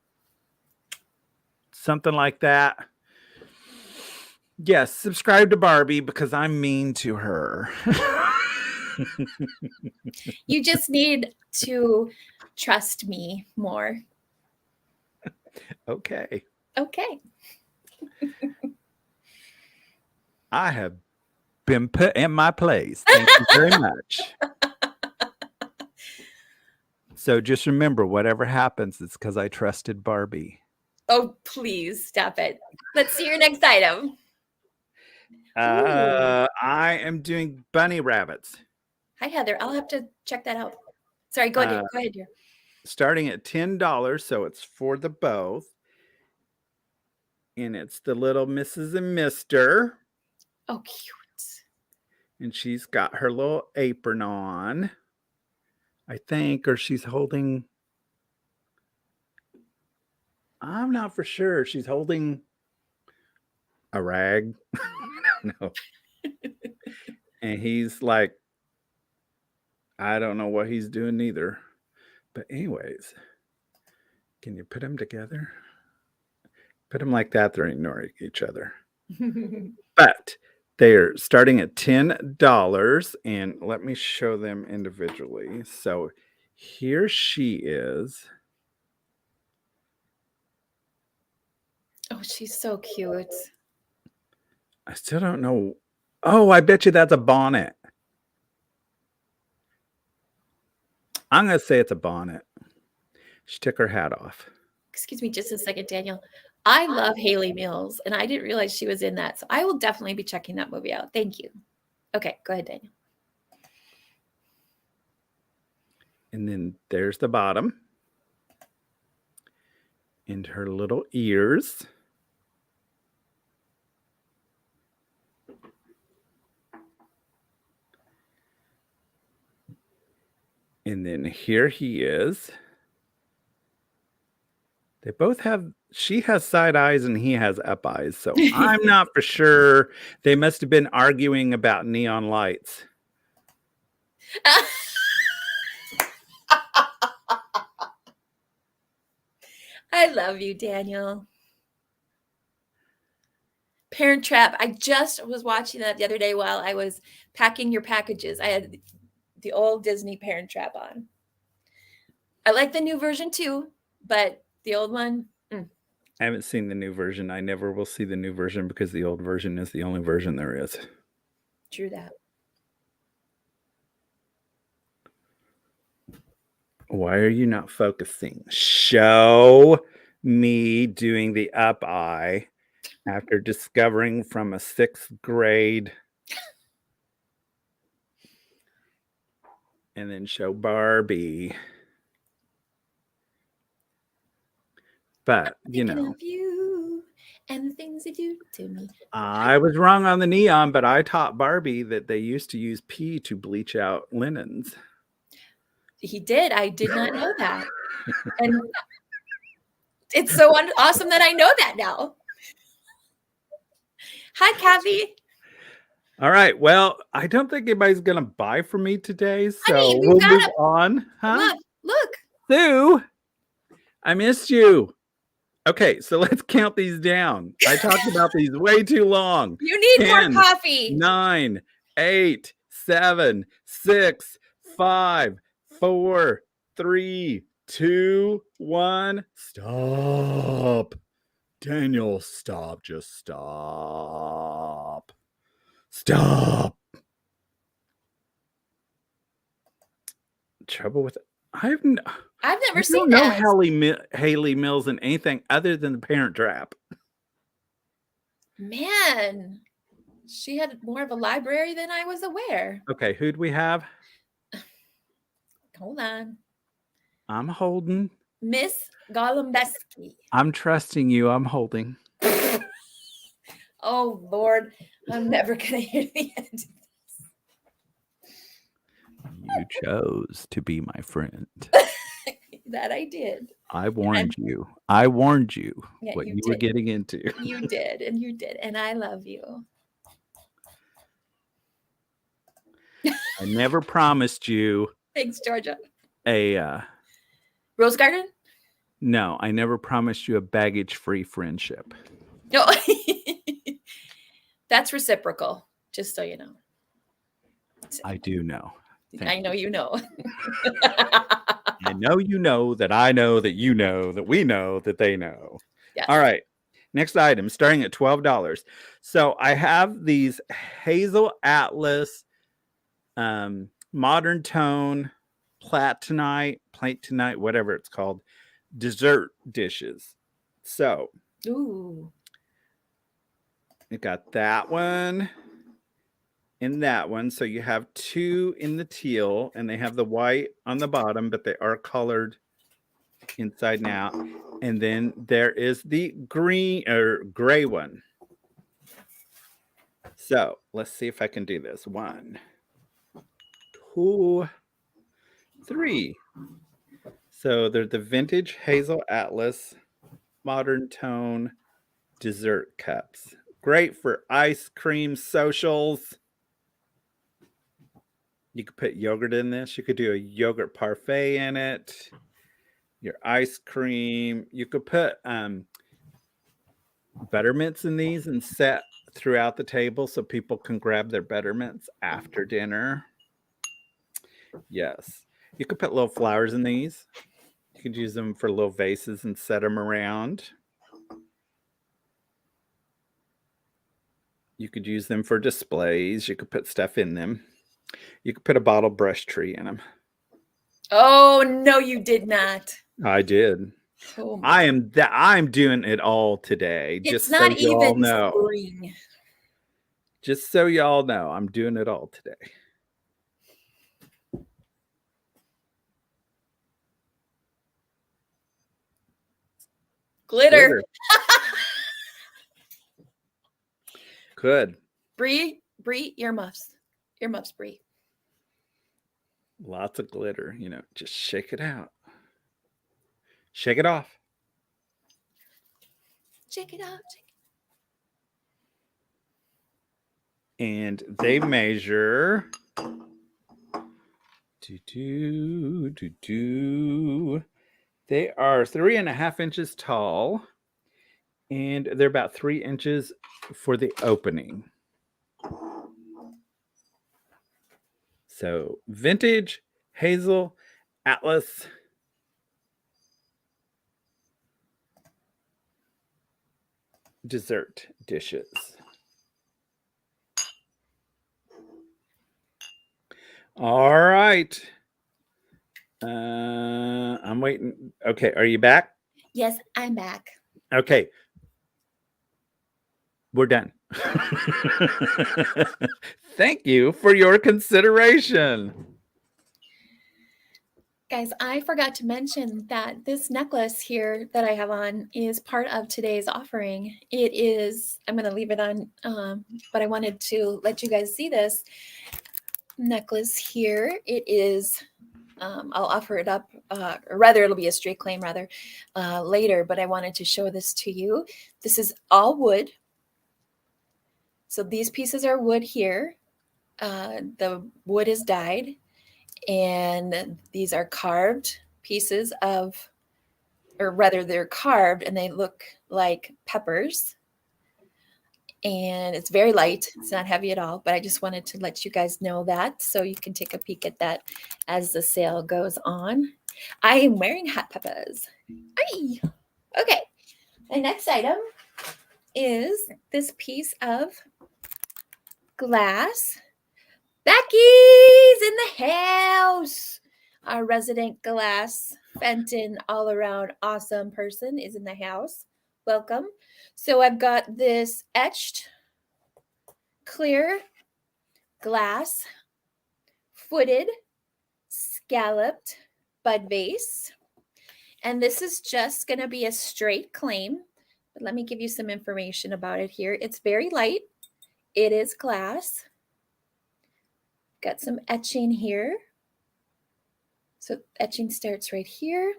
Something like that. Yes, subscribe to Barbie because I'm mean to her. You just need to trust me more. Okay. Okay. I have been put in my place. Thank you very much. So just remember, whatever happens, it's because I trusted Barbie. Oh, please stop it. Let's see your next item. I am doing bunny rabbits. Hi, Heather. I'll have to check that out. Sorry, go ahead. Go ahead, dear. Starting at $10, so it's for the both. And it's the little Mrs. and Mr. Oh, cute. And she's got her little apron on, I think, or she's holding... I'm not for sure. She's holding a rag. I don't know. And he's like, I don't know what he's doing either. But anyways, can you put them together? Put them like that, they're ignoring each other. But they're starting at $10. And let me show them individually. So here she is. Oh, she's so cute. I still don't know. Oh, I bet you that's a bonnet. I'm going to say it's a bonnet. She took her hat off. Excuse me just a second, Daniel. I love Haley Mills, and I didn't realize she was in that. So I will definitely be checking that movie out. Thank you. Okay, go ahead, Daniel. And then there's the bottom. And her little ears. And then here he is. They both have, she has side eyes and he has up eyes. So I'm not for sure. They must have been arguing about neon lights. I love you, Daniel. Parent Trap. I just was watching that the other day while I was packing your packages. I had the old Disney Parent Trap on. I like the new version too, but the old one. I haven't seen the new version. I never will see the new version because the old version is the only version there is. True that. Why are you not focusing? Show me doing the up eye after discovering from a 6th grade. And then show Barbie. But, you know. Of you and the things you do to me. I was wrong on the neon, but I taught Barbie that they used to use pee to bleach out linens. He did. I did not know that. And it's so awesome that I know that now. Hi, Kathy. All right. Well, I don't think anybody's going to buy from me today. So Honey, we'll move on. Huh? Look. Sue, I missed you. Okay, so let's count these down. I talked about these way too long. You need 10, more coffee. 9, 8, 7, 6, 5, 4, 3, 2, 1. Stop. Daniel, stop. Just stop. Stop. Trouble with I've never I seen don't know that. Haley Mills in anything other than The Parent Trap. Man, she had more of a library than I was aware. Okay, who'd we have? Hold on. I'm holding. Miss Golombeski. I'm trusting you. I'm holding. Oh, Lord. I'm never going to hear the end. You chose to be my friend. That I did. I warned you. I warned you Yeah, what you you were did. getting into. You did, and you did, and I love you. I never promised you Thanks, Georgia. a Rose Garden? no, I never promised you a baggage-free friendship. No. That's reciprocal, just so you know. I do know. I know you know. I know you know that I know that you know that we know that they know. Yes. All right. Next item, starting at $12. So I have these Hazel Atlas modern tone platinite, whatever it's called, dessert dishes. So Ooh. you got that one and that one. So you have two in the teal, and they have the white on the bottom, but they are colored inside and out. And then there is the green or gray one. So let's see if I can do this. 1, 2, 3. So they're the vintage Hazel Atlas modern tone dessert cups. Great for ice cream socials. You could put yogurt in this. You could do a yogurt parfait in it. Your ice cream. You could put buttermints in these and set throughout the table so people can grab their buttermints after dinner. Yes. You could put little flowers in these. You could use them for little vases and set them around. You could use them for displays. You could put stuff in them. You could put a bottle brush tree in them. Oh, no, you did not. I did. Oh, I'm doing it all today. it's Just not so you all even know. spring. Just so y'all know, I'm doing it all today. Glitter. Good. Brie, earmuffs. Earmuffs, Brie. Lots of glitter, just shake it out. Shake it off. Shake it out. And they measure they are 3.5 inches tall, and they're about 3 inches for the opening. So vintage Hazel Atlas dessert dishes. All right. I'm waiting. Okay, are you back? Yes, I'm back. Okay. We're done. Thank you for your consideration. Guys, I forgot to mention that this necklace here that I have on is part of today's offering. It is, I'm going to leave it on, but I wanted to let you guys see this necklace here. It is, I'll offer it up, or rather it'll be a straight claim rather later, but I wanted to show this to you. This is all wood. So these pieces are wood here. The wood is dyed. And these are carved pieces of, or rather they're carved and they look like peppers. And it's very light. It's not heavy at all, but I just wanted to let you guys know that so you can take a peek at that as the sale goes on. I am wearing hot peppers. Aye. Okay. The next item is this piece of glass. Becky's in the house. Our resident glass Fenton all around awesome person is in the house. Welcome. So I've got this etched clear glass footed scalloped bud vase. And this is just going to be a straight claim. But let me give you some information about it here. It's very light. It is glass. Got some etching here. So etching starts right here.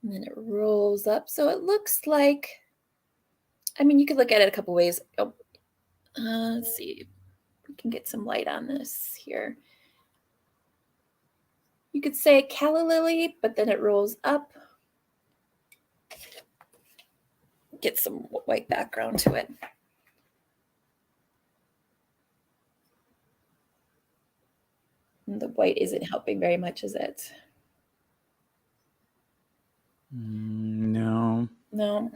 And then it rolls up. So it looks like, I mean, you could look at it a couple ways. Oh, let's see if we can get some light on this here. You could say calla lily, but then it rolls up. Get some white background to it. And the white isn't helping very much, is it? No. No.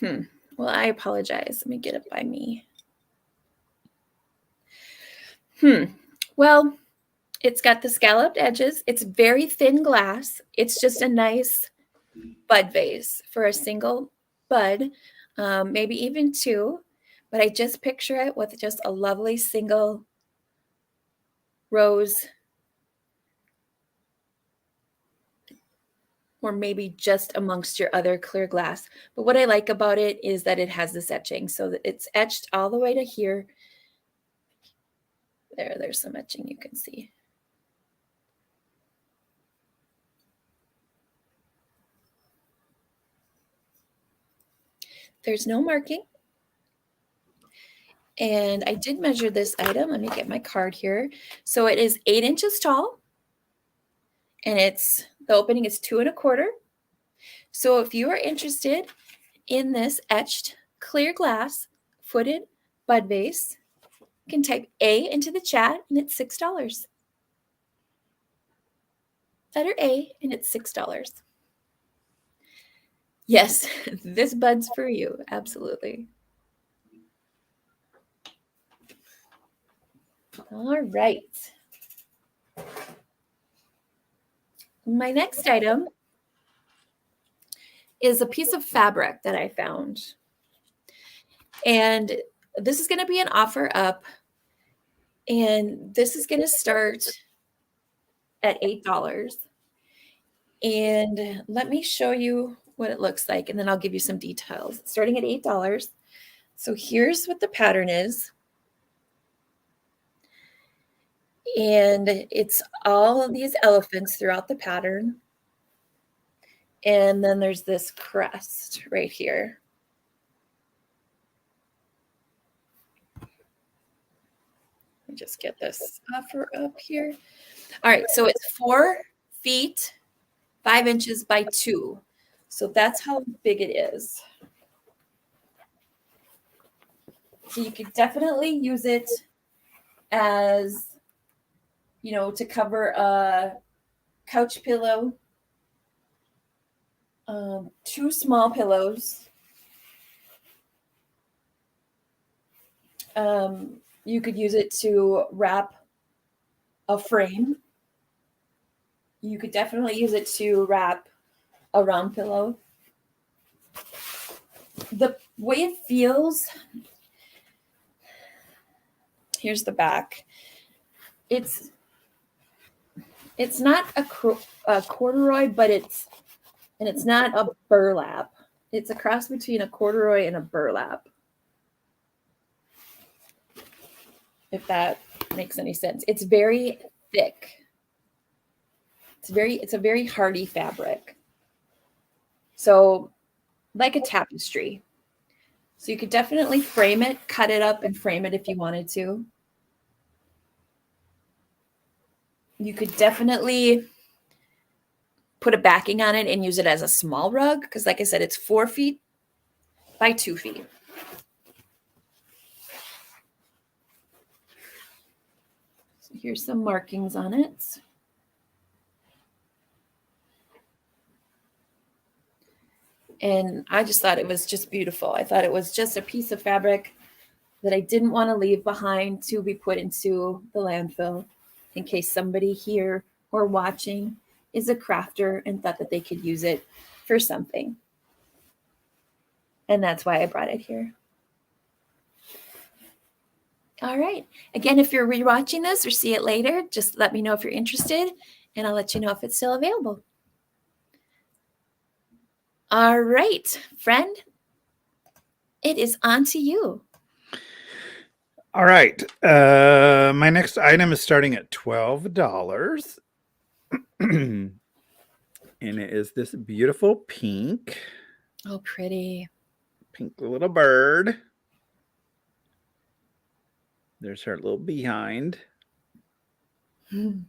Well, I apologize. Let me get it by me. Well, it's got the scalloped edges. It's very thin glass. It's just a nice bud vase for a single bud, maybe even two. But I just picture it with just a lovely single rose, or maybe just amongst your other clear glass. But what I like about it is that it has this etching. So that it's etched all the way to here. There's some etching you can see. There's no marking. And I did measure this item. Let me get my card here. So it is 8 inches tall. And the opening is 2 1/4. So if you are interested in this etched clear glass footed bud vase, you can type A into the chat and it's $6. Letter A and it's $6. Yes, this bud's for you. Absolutely. All right. My next item is a piece of fabric that I found. And this is going to be an offer up. And this is going to start at $8. And let me show you what it looks like, and then I'll give you some details. Starting at $8. So here's what the pattern is. And it's all of these elephants throughout the pattern. And then there's this crest right here. Let me just get this offer up here. All right, so it's 4 feet, 5 inches by 2. So that's how big it is. So you could definitely use it as, to cover a couch pillow, 2 small pillows. You could use it to wrap a frame. You could definitely use it to wrap a round pillow. The way it feels, here's the back. It's not a corduroy, but it's not a burlap. It's a cross between a corduroy and a burlap, if that makes any sense. It's very thick. It's a very hardy fabric. So like a tapestry. So you could definitely frame it, cut it up and frame it if you wanted to. You could definitely put a backing on it and use it as a small rug because, like I said, it's 4 feet by 2 feet. So here's some markings on it. And I just thought it was just beautiful. I thought it was just a piece of fabric that I didn't want to leave behind to be put into the landfill in case somebody here or watching is a crafter and thought that they could use it for something. And that's why I brought it here. All right. Again, if you're rewatching this or see it later, just let me know if you're interested, and I'll let you know if it's still available. All right, friend, it is on to you. All right. My next item is starting at $12. And it is this beautiful pink. Oh, pretty. Pink little bird. There's her little behind. And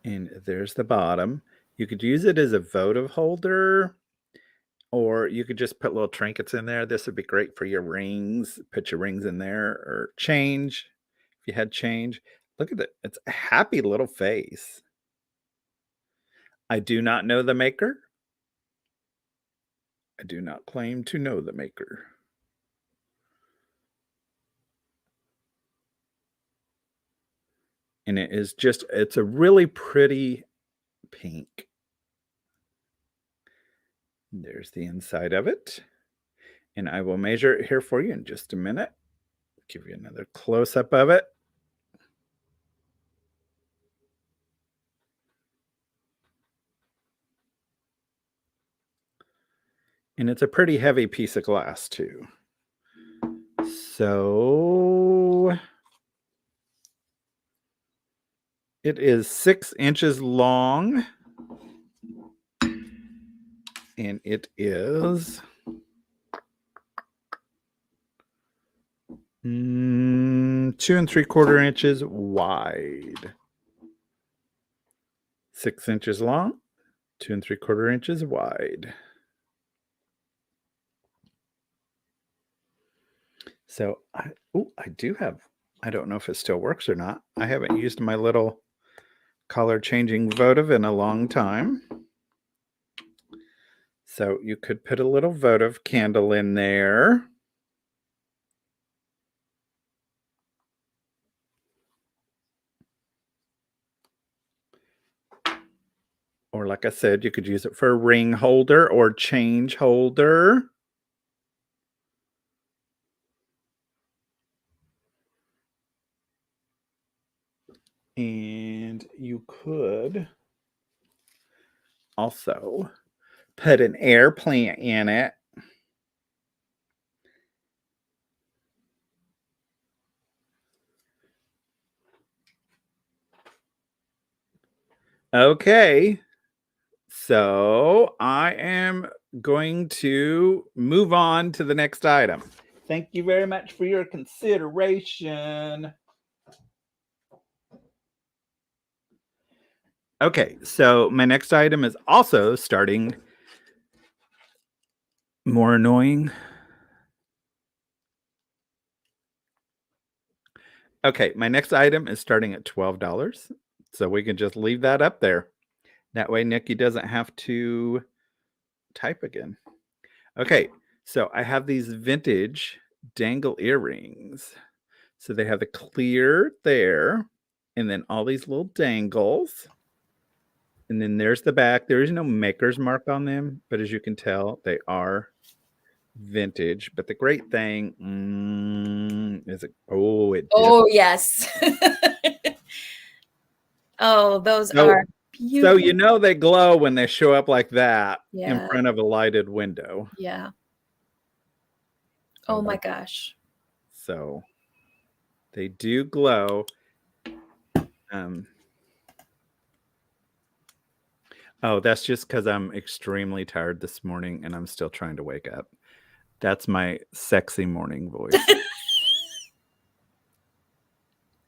there's the bottom. You could use it as a votive holder, or you could just put little trinkets in there. This would be great for your rings. Put your rings in there, or change. If you had change. Look at it. It's a happy little face. I do not know the maker. I do not claim to know the maker. And it is just, it's a really pretty pink. There's the inside of it. And I will measure it here for you in just a minute. Give you another close-up of it. And it's a pretty heavy piece of glass too. So it is 6 inches long. And it is 2 3/4 inches wide. 6 inches long, 2 3/4 inches wide. So I do have, I don't know if it still works or not. I haven't used my little color changing votive in a long time. So you could put a little votive candle in there. Or like I said, you could use it for a ring holder or change holder. And you could also put an air plant in it. Okay. So I am going to move on to the next item. Thank you very much for your consideration. Okay, so my next item is also starting more annoying. Okay, my next item is starting at $12. So we can just leave that up there. That way Nikki doesn't have to type again. Okay, so I have these vintage dangle earrings. So they have the clear there, and then all these little dangles. And then there's the back. There is no maker's mark on them, but as you can tell, they are vintage. But the great thing is it, Yes. Oh, those are beautiful. So you know they glow when they show up like that in front of a lighted window. Yeah. Oh my gosh. So they do glow. Oh, that's just because I'm extremely tired this morning and I'm still trying to wake up. That's my sexy morning voice.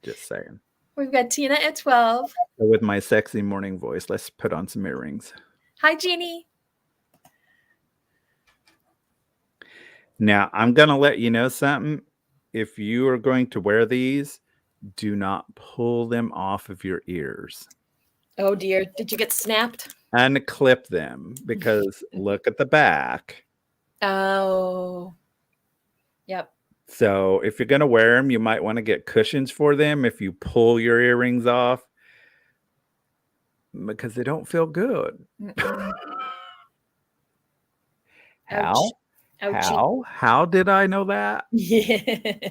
Just saying. We've got Tina at 12. So with my sexy morning voice, let's put on some earrings. Hi, Jeannie. Now, I'm going to let you know something. If you are going to wear these, do not pull them off of your ears. Oh, dear. Did you get snapped? Unclip them because look at the back. Oh. Yep. So if you're going to wear them, you might want to get cushions for them if you pull your earrings off, because they don't feel good. Ouch. Ouchie. How did I know that? Yeah.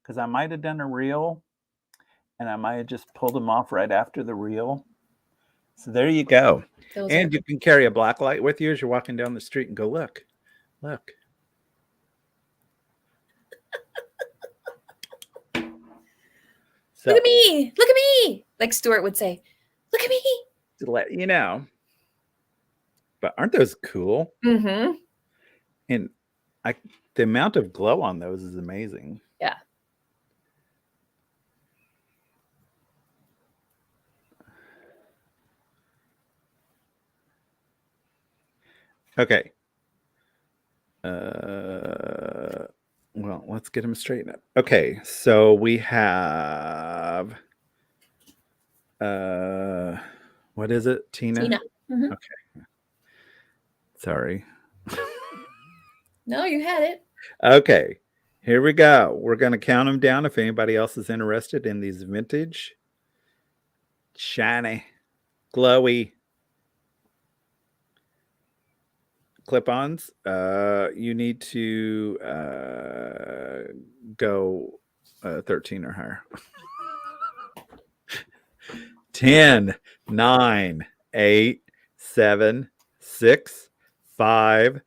Because I might have done a reel and I might have just pulled them off right after the reel. So there you go. And you can carry a black light with you as you're walking down the street and go, look. So, look at me, like Stuart would say, look at me. To let you know. But aren't those cool? Mm-hmm. And the amount of glow on those is amazing. Yeah. Okay. Well, let's get them straightened up. Okay, so we have what is it, Tina? Mm-hmm. Okay. Sorry. No, you had it. Okay, here we go. We're going to count them down if anybody else is interested in these vintage, shiny, glowy clip-ons. You need to go 13 or higher. 10, 9, 8, 7, 6, 5.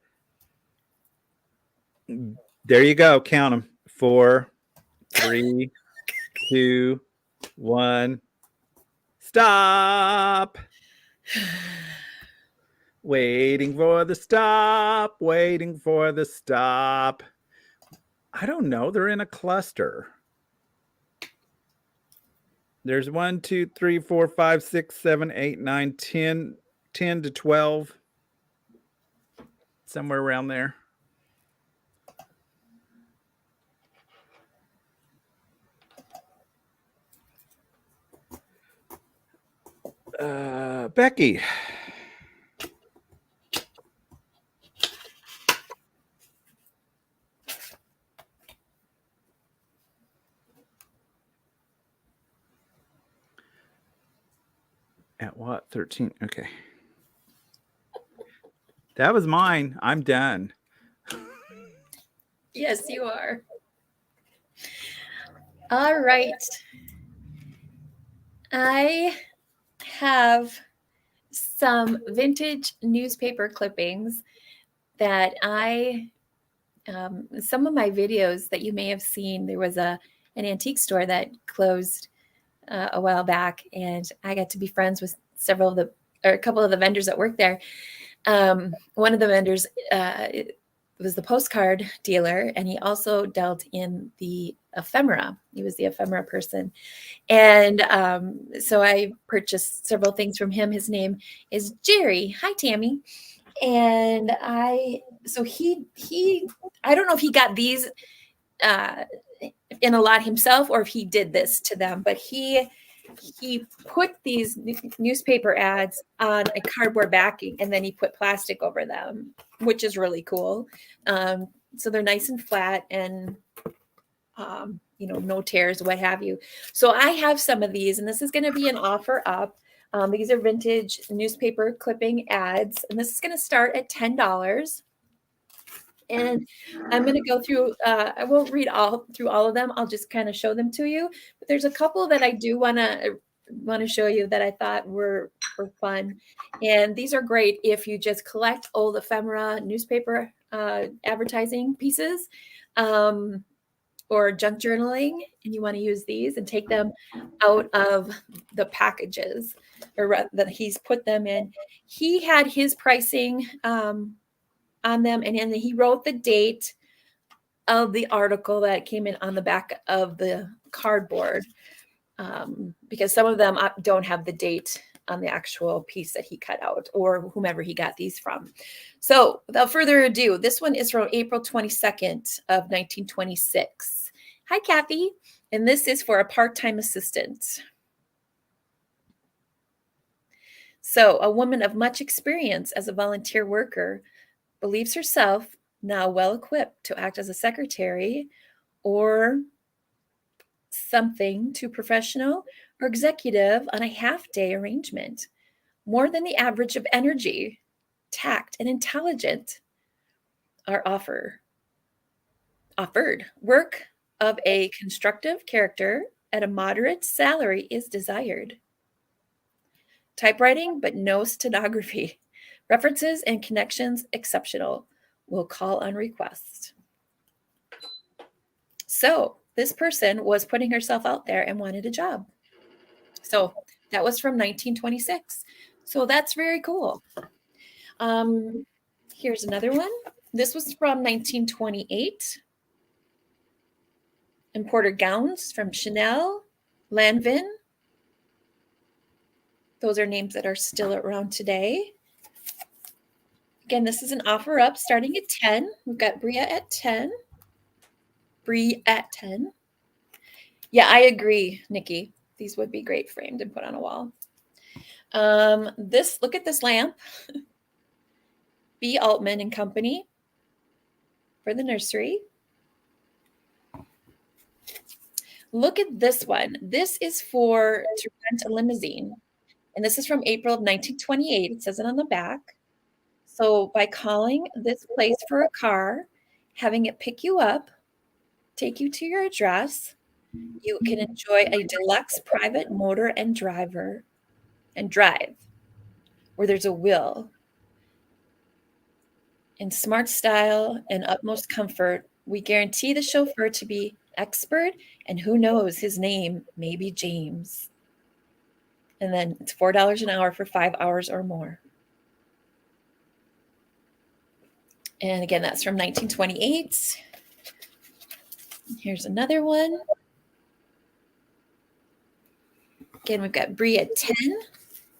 There you go. Count them. 4, 3, 2, 1. Stop. Waiting for the stop. Waiting for the stop. I don't know. They're in a cluster. There's 1, 2, 3, 4, 5, 6, 7, 8, 9, 10, 10 to 12. Somewhere around there. Becky. At what? 13. Okay. That was mine. I'm done. Yes, you are. All right. I have some vintage newspaper clippings that some of my videos that you may have seen, there was an antique store that closed a while back, and I got to be friends with a couple of the vendors that worked there. One of the vendors was the postcard dealer, and he also dealt in the ephemera. He was the ephemera person. And so I purchased several things from him. His name is Jerry. Hi, Tammy. And I don't know if he got these in a lot himself or if he did this to them, but he put these newspaper ads on a cardboard backing, and then he put plastic over them, which is really cool. So they're nice and flat, and no tears, what have you. So I have some of these, and this is going to be an offer up. These are vintage newspaper clipping ads, and this is going to start at $10. And I'm going to go through, I won't read through all of them. I'll just kind of show them to you. But there's a couple that I do want to show you that I thought were fun. And these are great if you just collect old ephemera newspaper advertising pieces or junk journaling, and you want to use these and take them out of the packages or that he's put them in. He had his pricing on them, and then he wrote the date of the article that came in on the back of the cardboard, because some of them don't have the date on the actual piece that he cut out or whomever he got these from. So without further ado, this one is from April 22nd of 1926. Hi, Kathy. And this is for a part-time assistant. So a woman of much experience as a volunteer worker believes herself now well equipped to act as a secretary or something to professional or executive on a half-day arrangement. More than the average of energy, tact, and intelligence are offered. Work of a constructive character at a moderate salary is desired. Typewriting, but no stenography. References and connections exceptional. Will call on request. So this person was putting herself out there and wanted a job. So that was from 1926. So that's very cool. Here's another one. This was from 1928. Imported gowns from Chanel, Lanvin. Those are names that are still around today. Again, this is an offer up starting at 10. We've got Bria at 10. Brie at 10. Yeah, I agree, Nikki. These would be great framed and put on a wall. Look at this lamp. B. Altman and Company for the nursery. Look at this one. This is for to rent a limousine. And this is from April of 1928. It says it on the back. So by calling this place for a car, having it pick you up, take you to your address, you can enjoy a deluxe private motor and drive, where there's a will. In smart style and utmost comfort, we guarantee the chauffeur to be expert, and who knows, his name may be James. And then it's $4 an hour for 5 hours or more. And again, that's from 1928. Here's another one. Again, we've got Brie at 10.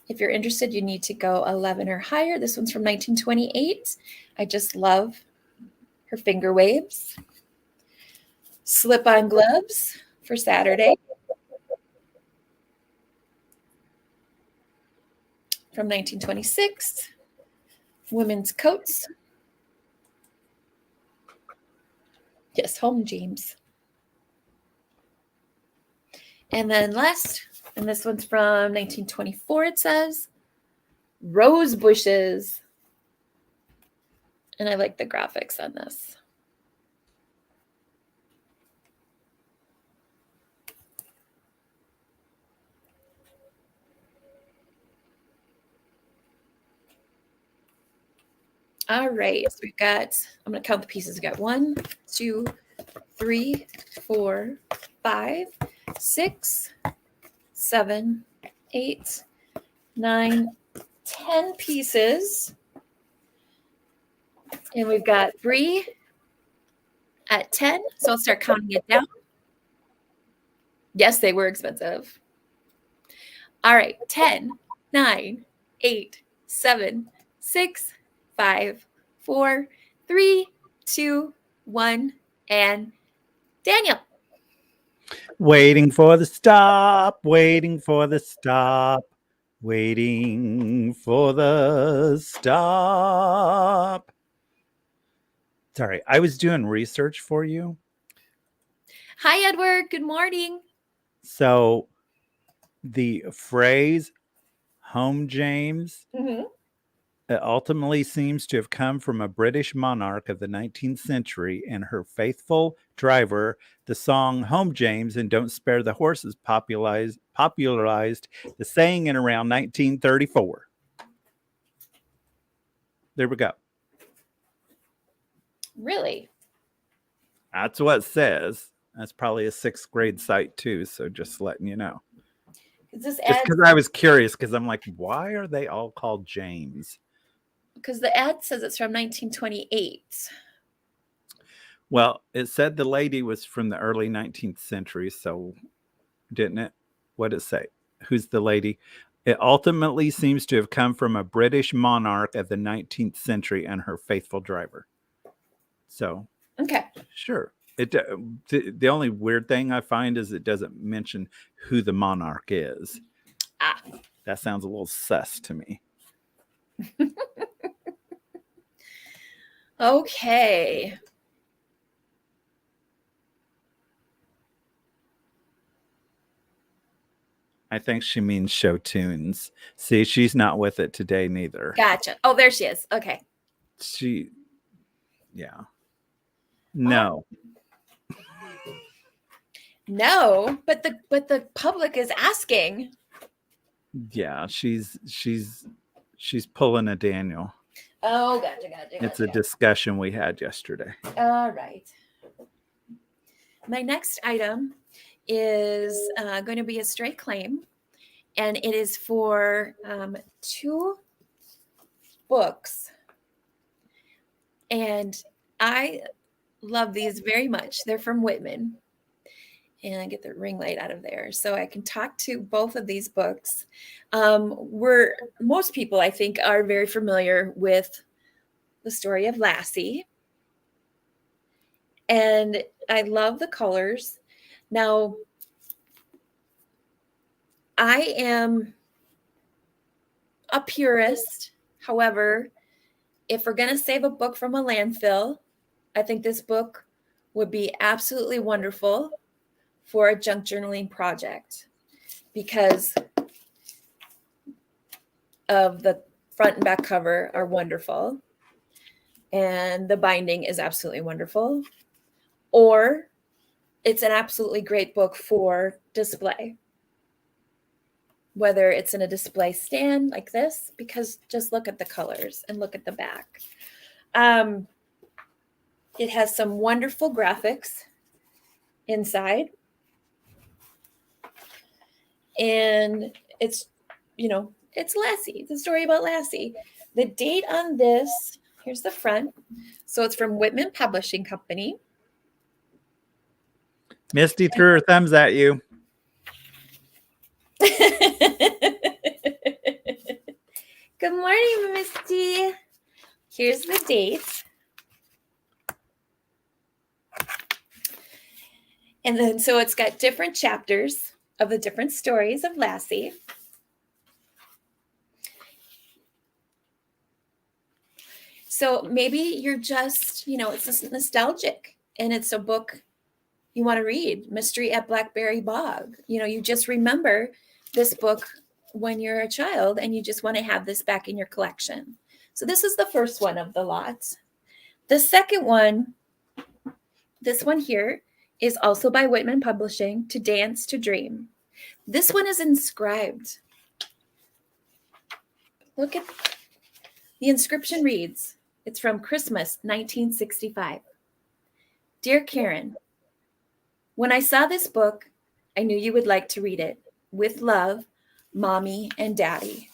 If you're interested, you need to go 11 or higher. This one's from 1928. I just love her finger waves. Slip-on gloves for Saturday. From 1926. Women's coats. Yes, home James. And then last, and this one's from 1924, it says, rose bushes. And I like the graphics on this. All right, so we've got, I'm going to count the pieces. We've got 1, 2, 3, 4, 5, 6, 7, 8, 9, 10 pieces. And we've got Brie at 10. So I'll start counting it down. Yes, they were expensive. All right, 10, 9, 8, 7, 6, 5, 4, 3, 2, 1, and Daniel. Waiting for the stop, waiting for the stop, waiting for the stop. Sorry, I was doing research for you. Hi, Edward. Good morning. So the phrase home James ultimately seems to have come from a British monarch of the 19th century and her faithful driver. The song Home James and Don't Spare the Horses popularized the saying in around 1934. There we go. Really? That's what it says. That's probably a 6th grade site too, so just letting you know. Just because I was curious, because I'm like, why are they all called James? Because the ad says it's from 1928. Well, it said the lady was from the early 19th century, so didn't it? What did it say? Who's the lady? It ultimately seems to have come from a British monarch of the 19th century and her faithful driver. So, okay, sure. The only weird thing I find is it doesn't mention who the monarch is. That sounds a little sus to me. Okay. I think she means show tunes. See, she's not with it today neither. Gotcha. Oh, there she is. Okay. She, yeah. Oh, No. no, but the public is asking. Yeah, she's pulling a Daniel. Oh, gotcha. It's a discussion we had yesterday. All right. My next item is going to be a straight claim, and it is for 2 books. And I love these very much. They're from Whitman. And I get the ring light out of there so I can talk to both of these books. Most people, I think, are very familiar with the story of Lassie. And I love the colors. Now, I am a purist. However, if we're going to save a book from a landfill, I think this book would be absolutely wonderful for a junk journaling project because of the front and back cover are wonderful and the binding is absolutely wonderful. Or it's an absolutely great book for display, whether it's in a display stand like this, because just look at the colors and look at the back. It has some wonderful graphics inside. And it's, it's Lassie. It's a story about Lassie. The date on this, here's the front. So it's from Whitman Publishing Company. Misty threw her thumbs at you. Good morning, Misty. Here's the date. And then, so it's got different chapters of the different stories of Lassie. So maybe you're just, it's just nostalgic and it's a book you want to read, Mystery at Blackberry Bog. You just remember this book when you're a child and you just want to have this back in your collection. So this is the first one of the lot. The second one, this one here, is also by Whitman Publishing, To Dance to Dream. This one is inscribed. Look at the inscription reads, it's from Christmas 1965. Dear Karen, when I saw this book, I knew you would like to read it. With love, Mommy and Daddy.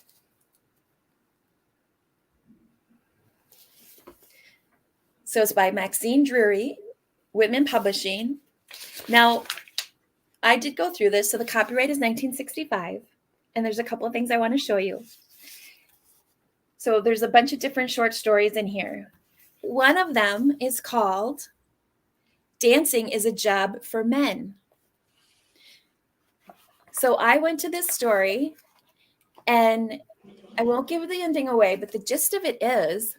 So it's by Maxine Drury, Whitman Publishing. Now, I did go through this. So the copyright is 1965. And there's a couple of things I want to show you. So there's a bunch of different short stories in here. One of them is called Dancing is a Job for Men. So I went to this story, and I won't give the ending away, but the gist of it is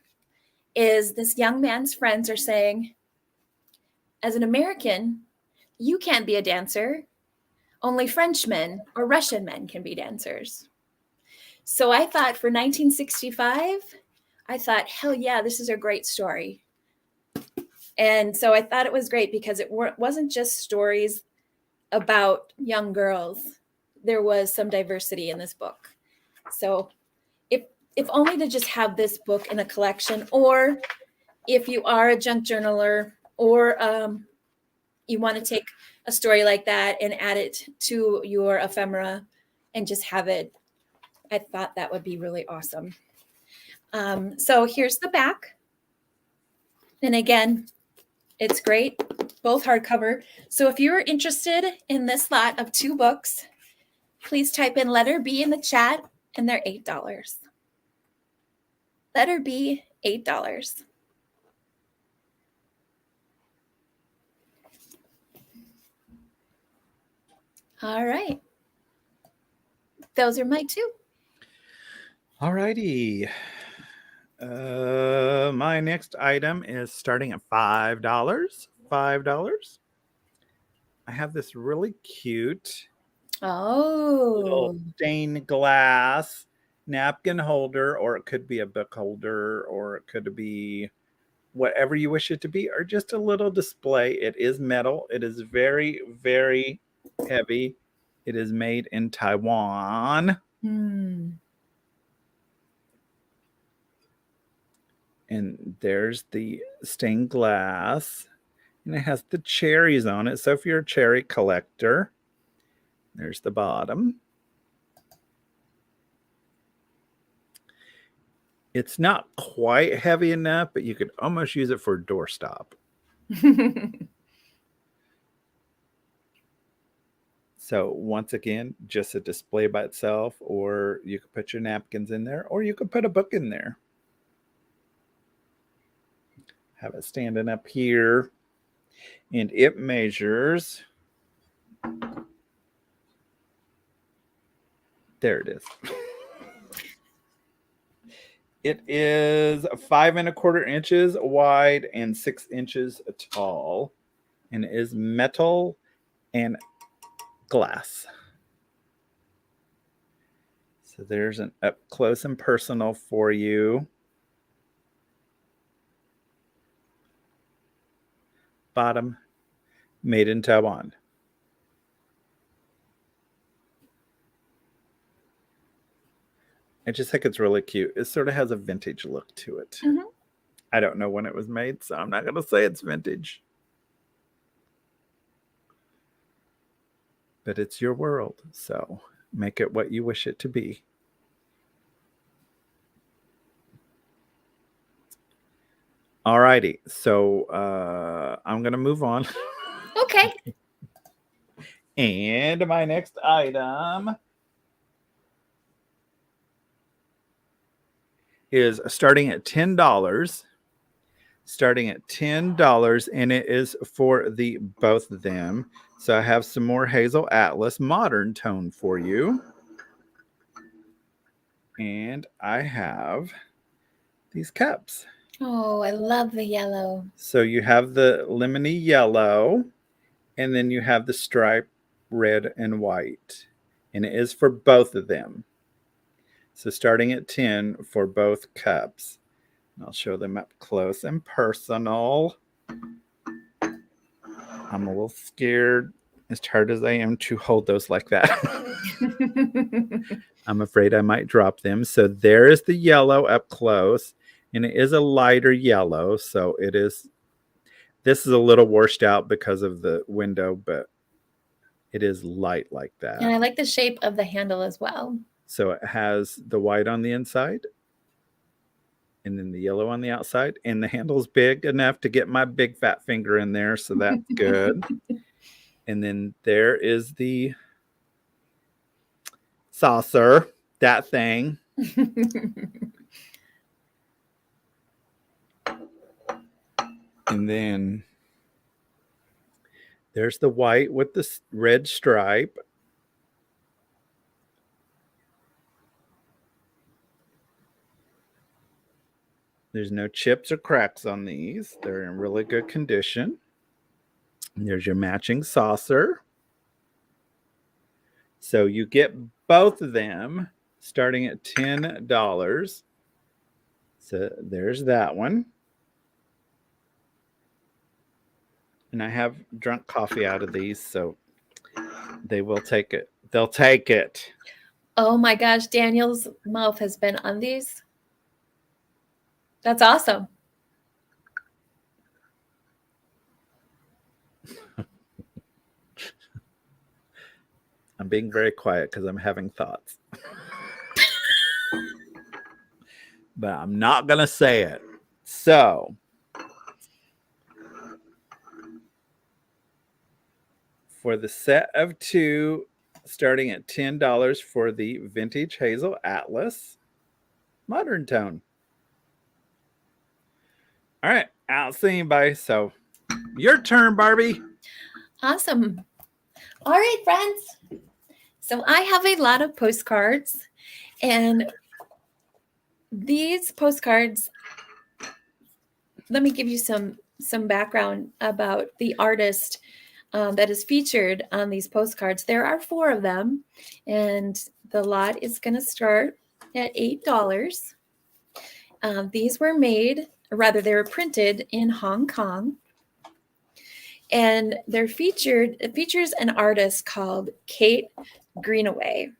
this young man's friends are saying, as an American, you can't be a dancer. Only Frenchmen or Russian men can be dancers. So I thought for 1965, hell yeah, this is a great story. And so I thought it was great because it wasn't just stories about young girls. There was some diversity in this book. So if only to just have this book in a collection, or if you are a junk journaler, or you want to take a story like that and add it to your ephemera and just have it, I thought that would be really awesome. So here's the back. And again, it's great, both hardcover. So if you're interested in this lot of 2 books, please type in letter B in the chat, and they're $8. Letter B, $8. All right. Those are my 2. All righty. My next item is starting at $5. $5. I have this really cute little Oh. stained glass napkin holder, or it could be a book holder, or it could be whatever you wish it to be, or just a little display. It is metal. It is very, very heavy. It is made in Taiwan. Hmm. And there's the stained glass. And it has the cherries on it. So if you're a cherry collector, there's the bottom. It's not quite heavy enough, but you could almost use it for a doorstop. So once again, just a display by itself, or you could put your napkins in there, or you could put a book in there. Have it standing up here, and it measures. There it is. It is 5¼ inches wide and 6 inches tall, and it is metal and glass. So there's an up close and personal for you. Bottom, made in Taiwan. I just think it's really cute. It sort of has a vintage look to it. Mm-hmm. I don't know when it was made, so I'm not going to say it's vintage. But it's your world, so make it what you wish it to be. Alrighty, so I'm going to move on. Okay. And my next item is starting at $10. Starting at $10, and it is for the both of them. So I have some more Hazel Atlas modern tone for you. And I have these cups. Oh, I love the yellow. So you have the lemony yellow, and then you have the stripe red and white. And it is for both of them. So starting at 10 for both cups. I'll show them up close and personal. I'm a little scared, as tired as I am, to hold those like that. I'm afraid I might drop them. So there is the yellow up close, and it is a lighter yellow. So this is a little washed out because of the window, but it is light like that. And I like the shape of the handle as well. So it has the white on the inside, and then the yellow on the outside, and the handle's big enough to get my big fat finger in there, so that's good. And then there is the saucer, that thing. And then there's the white with the red stripe. There's no chips or cracks on these. They're in really good condition. And there's your matching saucer. So you get both of them starting at $10. So there's that one. And I have drunk coffee out of these, so they will take it. They'll take it. Oh my gosh, Daniel's mouth has been on these. That's awesome. I'm being very quiet because I'm having thoughts. But I'm not going to say it. So, for the set of two, starting at $10 for the vintage Hazel Atlas modern tone. All right, I'll see anybody. So, your turn, Barbie. Awesome. All right, friends. So I have a lot of postcards, and these postcards, let me give you some background about the artist that is featured on these postcards. There are 4 of them, and the lot is going to start at $8. These were made, or rather, they were printed in Hong Kong, and it features an artist called Kate Greenaway.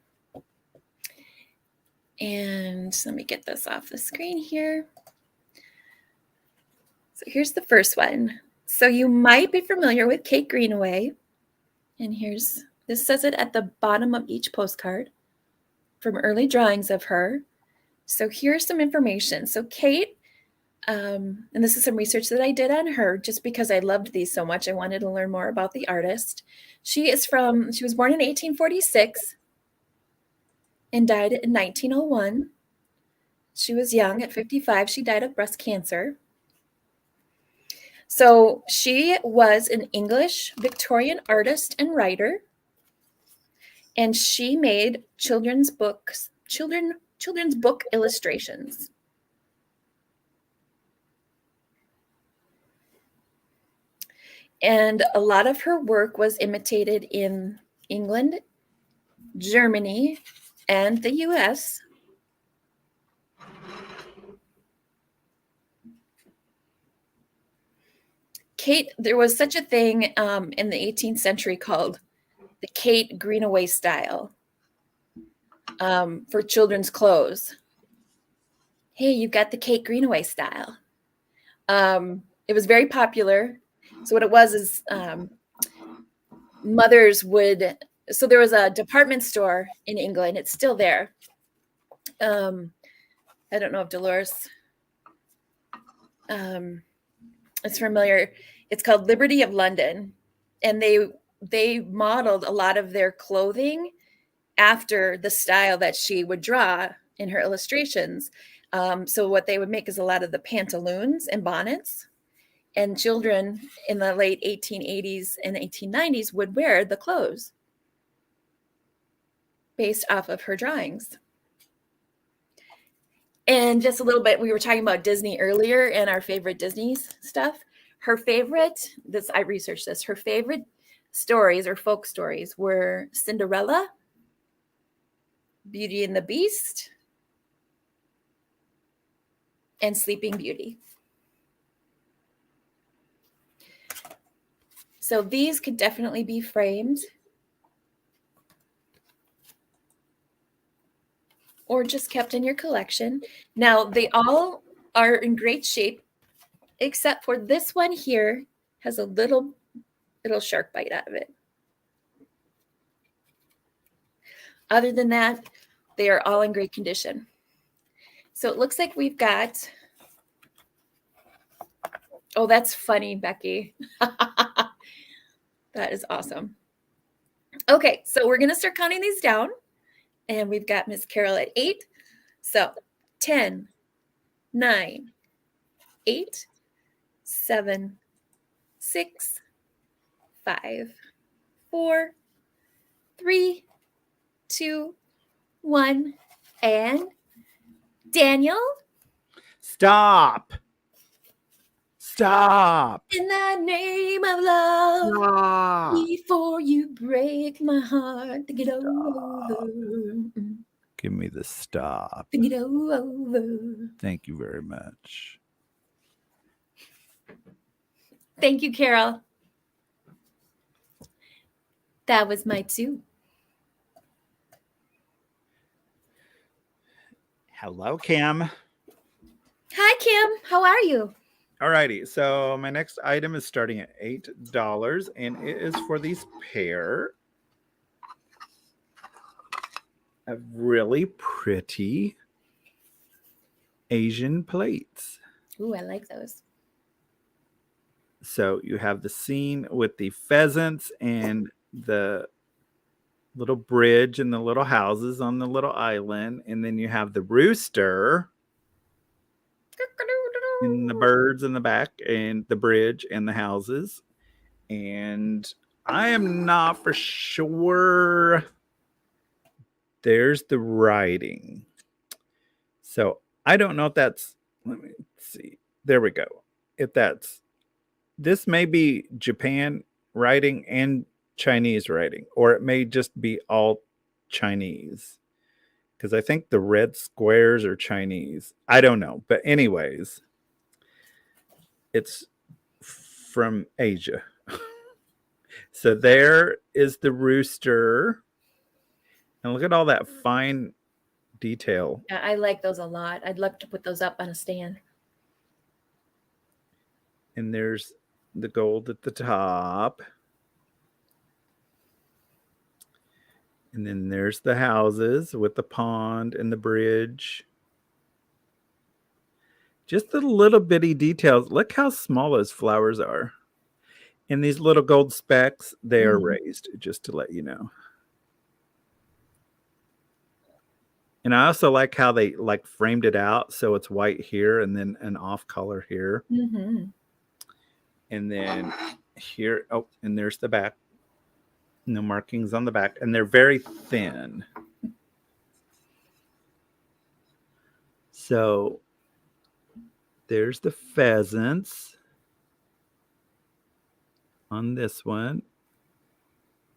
And let me get this off the screen here. So here's the first one. So you might be familiar with Kate Greenaway. And this says it at the bottom of each postcard from early drawings of her. So here's some information. So Kate, and this is some research that I did on her just because I loved these so much. I wanted to learn more about the artist. She was born in 1846 and died in 1901. She was young at 55. She died of breast cancer. So she was an English Victorian artist and writer, and she made children's book illustrations. And a lot of her work was imitated in England, Germany, and the US. Kate, there was such a thing in the 18th century called the Kate Greenaway style for children's clothes. Hey, you've got the Kate Greenaway style. It was very popular. So what it was is mothers would, so there was a department store in England. It's still there. I don't know if Dolores is familiar. It's called Liberty of London. And they modeled a lot of their clothing after the style that she would draw in her illustrations. So what they would make is a lot of the pantaloons and bonnets. And children in the late 1880s and 1890s would wear the clothes based off of her drawings. And just a little bit, we were talking about Disney earlier and our favorite Disney stuff. I researched this, her favorite stories or folk stories were Cinderella, Beauty and the Beast, and Sleeping Beauty. So these could definitely be framed or just kept in your collection. Now, they all are in great shape, except for this one here has a little shark bite out of it. Other than that, they are all in great condition. So it looks like we've got, oh, that's funny, Becky. That is awesome. Okay, so we're going to start counting these down. And we've got Miss Carol at 8. So 10, 9, 8, 7, 6, 5, 4, 3, 2, 1. And Daniel? Stop. In the name of love, stop. Before you break my heart, think it over. Give me the stop. Think it over. Thank you very much. Thank you, Carol. That was my 2. Hello, Kim. Hi, Kim. How are you? Alrighty, so my next item is starting at $8, and it is for these pair of really pretty Asian plates. Ooh, I like those. So you have the scene with the pheasants and the little bridge and the little houses on the little island, and then you have the rooster and the birds in the back and the bridge and the houses. And I am not for sure. There's the writing. So I don't know if that's, let me see. There we go. If that's, this may be Japan writing and Chinese writing, or it may just be all Chinese. Because I think the red squares are Chinese. I don't know. But, anyways, it's from Asia. So there is the rooster. And look at all that fine detail. Yeah, I like those a lot. I'd love to put those up on a stand. And there's the gold at the top. And then there's the houses with the pond and the bridge. Just the little bitty details. Look how small those flowers are. And these little gold specks, they are raised, just to let you know. And I also like how they like framed it out. So it's white here and then an off color here. Mm-hmm. And then here, oh, and there's the back. No markings on the back. And they're very thin. So there's the pheasants on this one.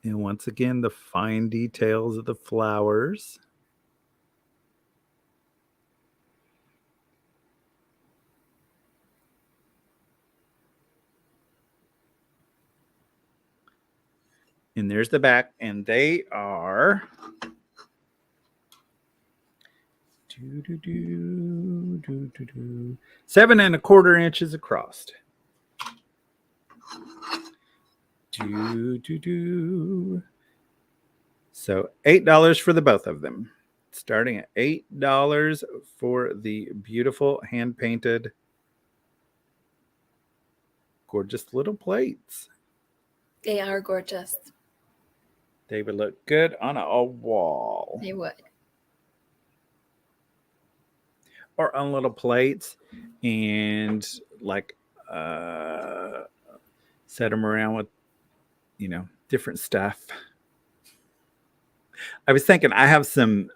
And once again, the fine details of the flowers. And there's the back, and they are 7 1/4 inches across. So $8 for the both of them. Starting at $8 for the beautiful hand-painted, gorgeous little plates. They are gorgeous. They would look good on a wall. They would. Or on little plates and like set them around with, you know, different stuff. I was thinking I have some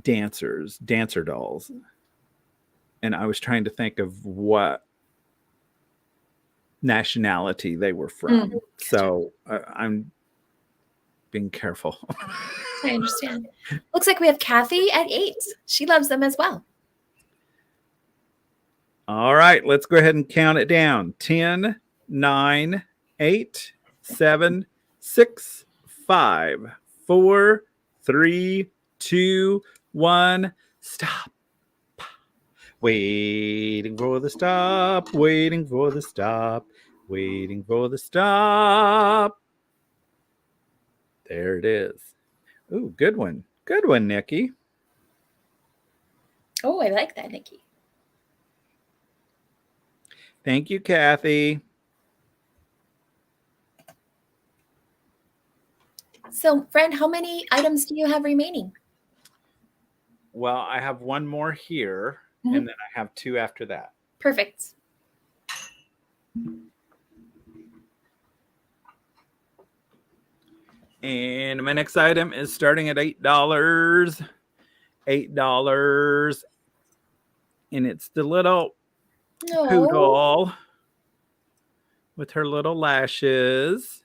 dancer dolls. And I was trying to think of what nationality they were from. So I'm being careful. I understand. Looks like we have Kathy at 8. She loves them as well. All right, let's go ahead and count it down. 10, 9, 8, 7, 6, 5, 4, 3, 2, 1. Stop. Waiting for the stop, waiting for the stop, waiting for the stop. There it is. Ooh, good one. Good one, Nikki. Oh, I like that, Nikki. Thank you, Kathy. So, friend, how many items do you have remaining? Well, I have one more here, and then I have 2 after that. Perfect. And my next item is starting at $8. $8. And it's the little poodle with her little lashes.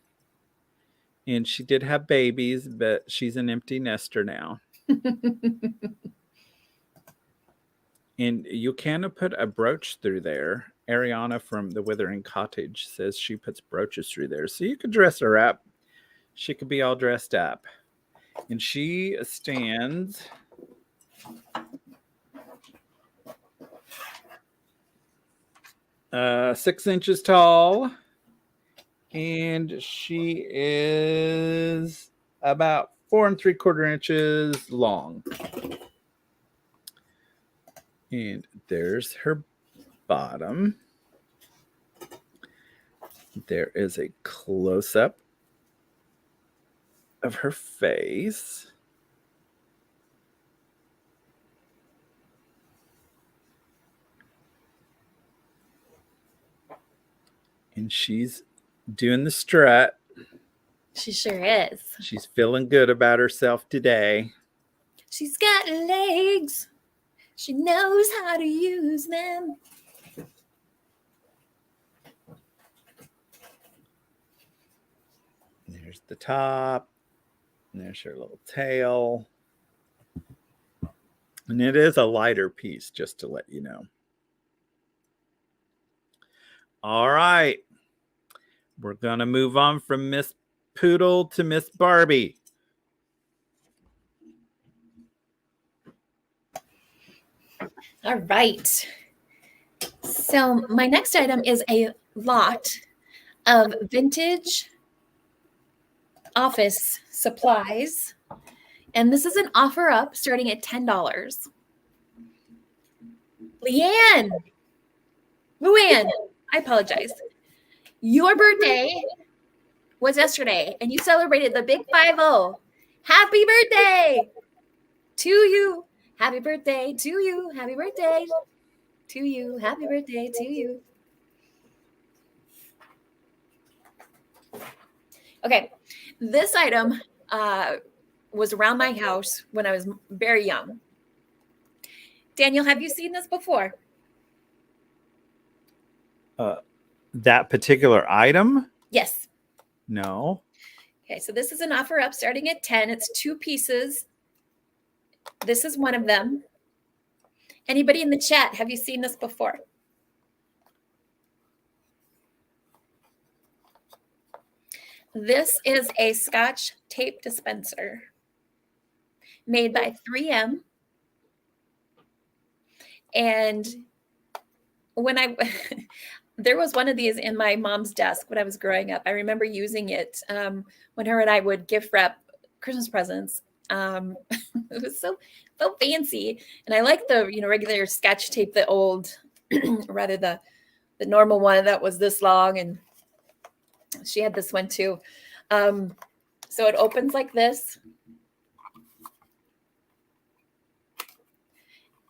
And she did have babies, but she's an empty nester now. And you can put a brooch through there. Ariana from the Withering Cottage says she puts brooches through there. So you could dress her up. She could be all dressed up. And she stands 6 inches tall. And she is about 4 3/4 inches long. And there's her bottom. There is a close-up of her face. And she's doing the strut. She sure is. She's feeling good about herself today. She's got legs. She knows how to use them. There's the top. And there's her little tail. And it is a lighter piece, just to let you know. All right. We're going to move on from Miss Poodle to Miss Barbie. All right. So my next item is a lot of vintage office supplies. And this is an offer up starting at $10. Luann, I apologize. Your birthday was yesterday, and you celebrated the big 5-0. Happy birthday to you. Happy birthday to you. Happy birthday to you. Happy birthday to you. Okay, this item was around my house when I was very young. Daniel, have you seen this before? That particular item? Yes. No. Okay, so this is an offer up starting at 10. It's 2 pieces. This is one of them. Anybody in the chat, have you seen this before? This is a Scotch tape dispenser made by 3M. And when there was one of these in my mom's desk when I was growing up. I remember using it when her and I would gift wrap Christmas presents. It was so fancy, and I like the regular Scotch tape, the old, rather the normal one that was this long, and she had this one too. So it opens like this,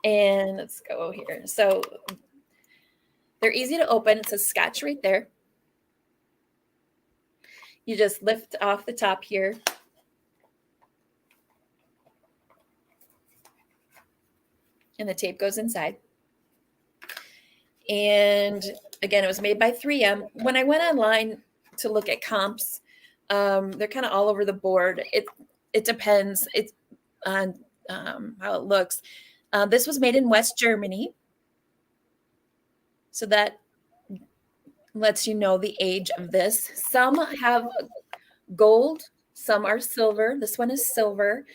and let's go here. So they're easy to open. It says Scotch right there. You just lift off the top here. And the tape goes inside. And again, it was made by 3M. When I went online to look at comps, they're kind of all over the board. It depends. It's on how it looks. This was made in West Germany. So that lets you know the age of this. Some have gold, some are silver. This one is silver.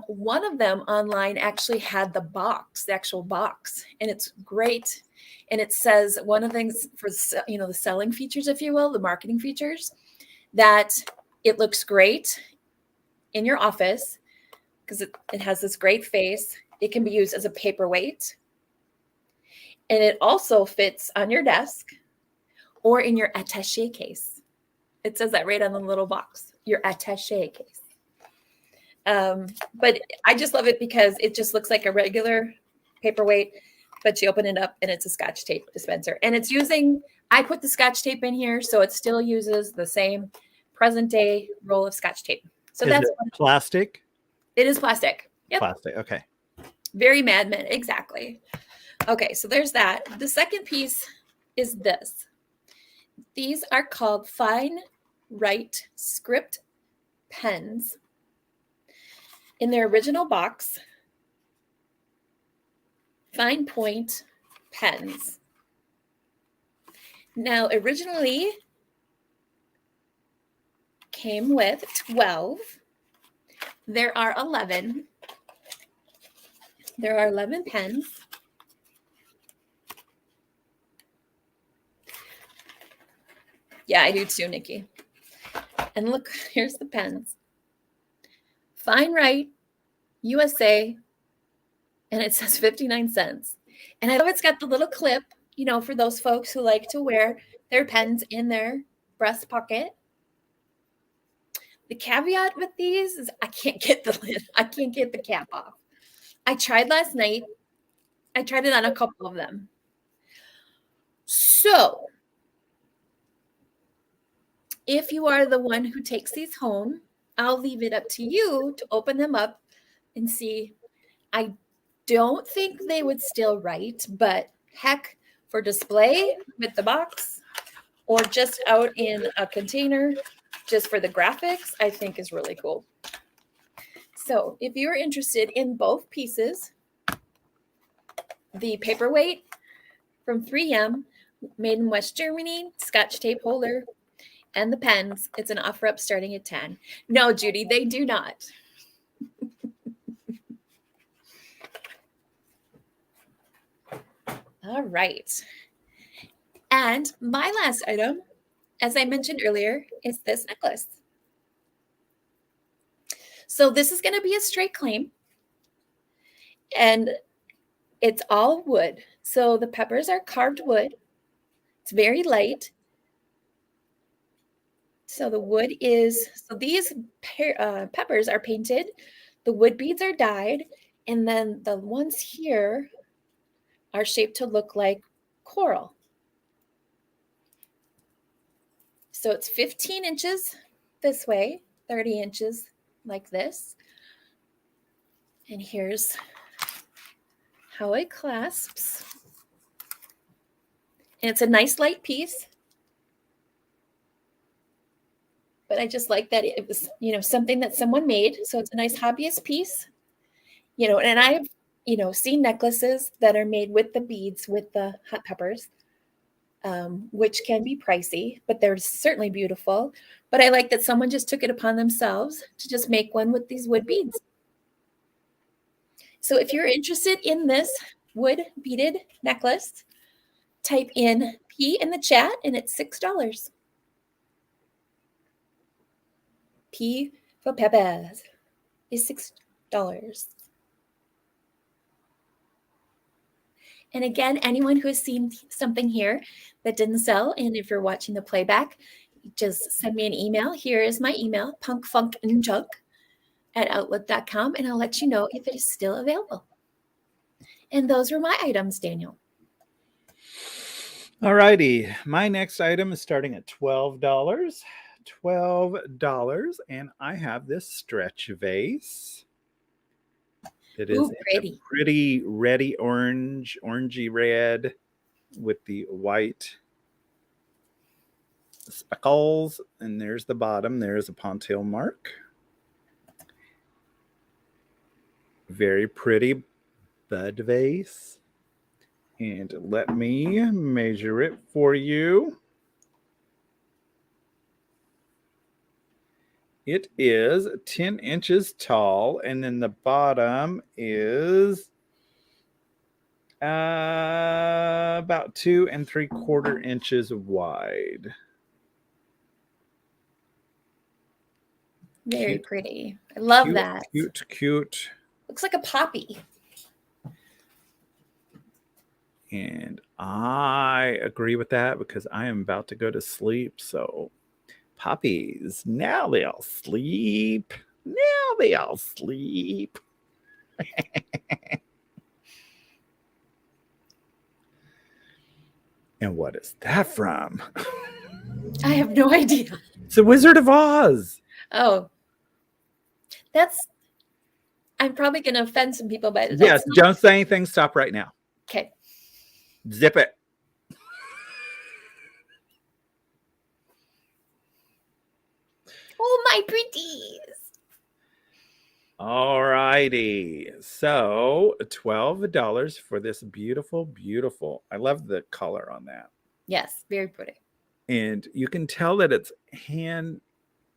One of them online actually had the box, the actual box, and it's great. And it says one of the things for the selling features, if you will, the marketing features, that it looks great in your office because it has this great face. It can be used as a paperweight. And it also fits on your desk or in your attaché case. It says that right on the little box, your attaché case. But I just love it because it just looks like a regular paperweight, but you open it up and it's a Scotch tape dispenser. And it's I put the Scotch tape in here, so it still uses the same present day roll of Scotch tape. So that's plastic? It is plastic. Yep. Plastic, okay. Very Mad Men, exactly. Okay, so there's that. The second piece is this. These are called Fine Write Script pens. In their original box, fine point pens. Now, originally came with 12. There are 11. There are 11 pens. Yeah, I do too, Nikki. And look, here's the pens. Fine Write, USA, and it says 59 cents. And I love it's got the little clip, for those folks who like to wear their pens in their breast pocket. The caveat with these is I can't get the lid. I can't get the cap off. I tried last night. I tried it on a couple of them. So if you are the one who takes these home, I'll leave it up to you to open them up and see. I don't think they would still write, but heck, for display with the box or just out in a container just for the graphics, I think is really cool. So if you're interested in both pieces, the paperweight from 3M, made in West Germany, Scotch tape holder, and the pens, it's an offer up starting at 10. No, Judy, they do not. All right. And my last item, as I mentioned earlier, is this necklace. So this is going to be a straight claim. And it's all wood. So the peppers are carved wood. It's very light. So the wood is, so these peppers are painted. The wood beads are dyed. And then the ones here are shaped to look like coral. So it's 15 inches this way, 30 inches like this. And here's how it clasps. And it's a nice light piece. But I just like that it was, something that someone made. So it's a nice hobbyist piece, and I've, seen necklaces that are made with the beads, with the hot peppers, which can be pricey, but they're certainly beautiful. But I like that someone just took it upon themselves to just make one with these wood beads. So if you're interested in this wood beaded necklace, type in P in the chat and it's $6. P for peppers is $6. And again, anyone who has seen something here that didn't sell, and if you're watching the playback, just send me an email. Here is my email, punkfunknjunk@outlook.com, and I'll let you know if it is still available. And those were my items, Daniel. All righty. My next item is starting at $12. $12, and I have this stretch vase. It is pretty reddy orange, orangey red with the white speckles. And there's the bottom. There's a pontail mark. Very pretty bud vase. And let me measure it for you. It is 10 inches tall, and then the bottom is about 2 3/4 inches wide. Very pretty. I love that. Cute. Looks like a poppy. And I agree with that because I am about to go to sleep, so poppies, now they all sleep. And what is that from? I have no idea. It's the Wizard of Oz. Oh, I'm probably going to offend some people, but yes, don't say anything. Stop right now. Okay. Zip it. Oh, my pretties. All righty. So $12 for this beautiful. I love the color on that. Yes, very pretty. And you can tell that it's hand,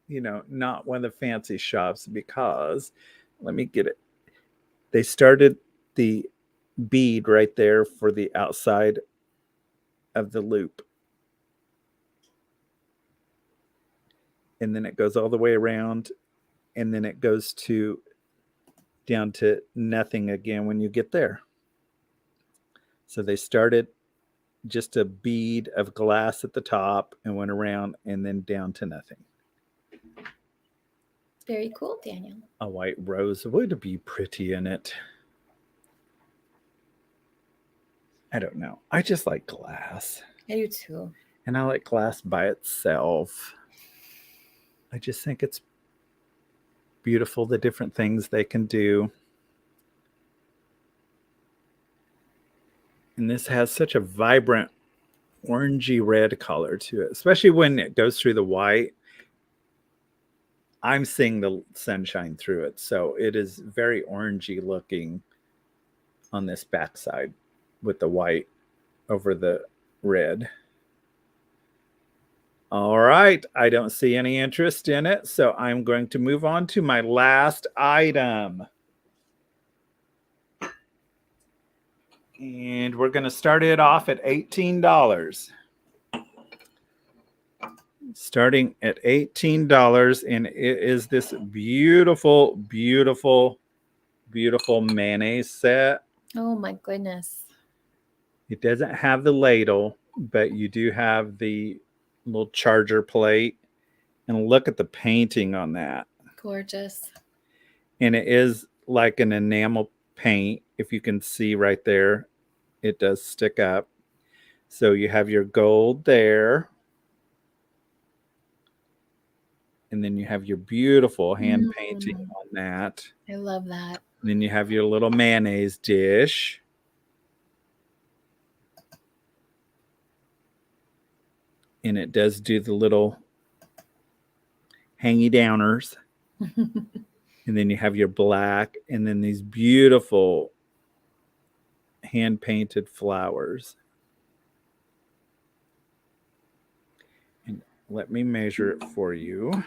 not one of the fancy shops because, let me get it. They started the bead right there for the outside of the loop. And then it goes all the way around, and then it goes down to nothing again when you get there. So they started just a bead of glass at the top and went around and then down to nothing. Very cool, Daniel. A white rose would be pretty in it. I don't know. I just like glass. I do too. And I like glass by itself. I just think it's beautiful, the different things they can do. And this has such a vibrant orangey red color to it, especially when it goes through the white. I'm seeing the sunshine through it. So it is very orangey looking on this backside with the white over the red. All right, I don't see any interest in it, so I'm going to move on to my last item. And we're going to start it off at $18. Starting at $18, and it is this beautiful, beautiful, beautiful mayonnaise set. Oh my goodness. It doesn't have the ladle, but you do have the little charger plate. And look at the painting on that. Gorgeous. And it is like an enamel paint. If you can see right there, it does stick up. So you have your gold there. And then you have your beautiful hand painting on that. I love that. And then you have your little mayonnaise dish. And it does do the little hangy downers. And then you have your black, and then these beautiful hand painted flowers. And let me measure it for you.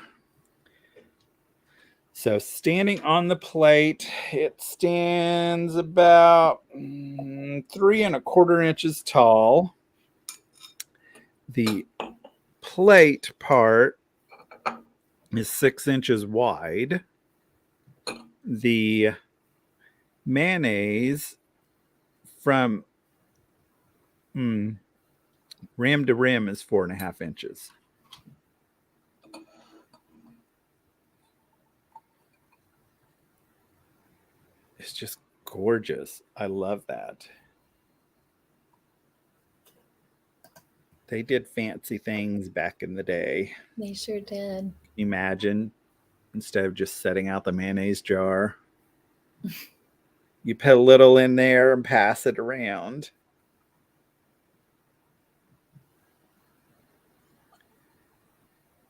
So standing on the plate, it stands about 3¼ inches tall. The plate part is 6 inches wide. The mayonnaise from rim to rim is 4½ inches. It's just gorgeous. I love that. They did fancy things back in the day. They sure did. Imagine, instead of just setting out the mayonnaise jar, you put a little in there and pass it around.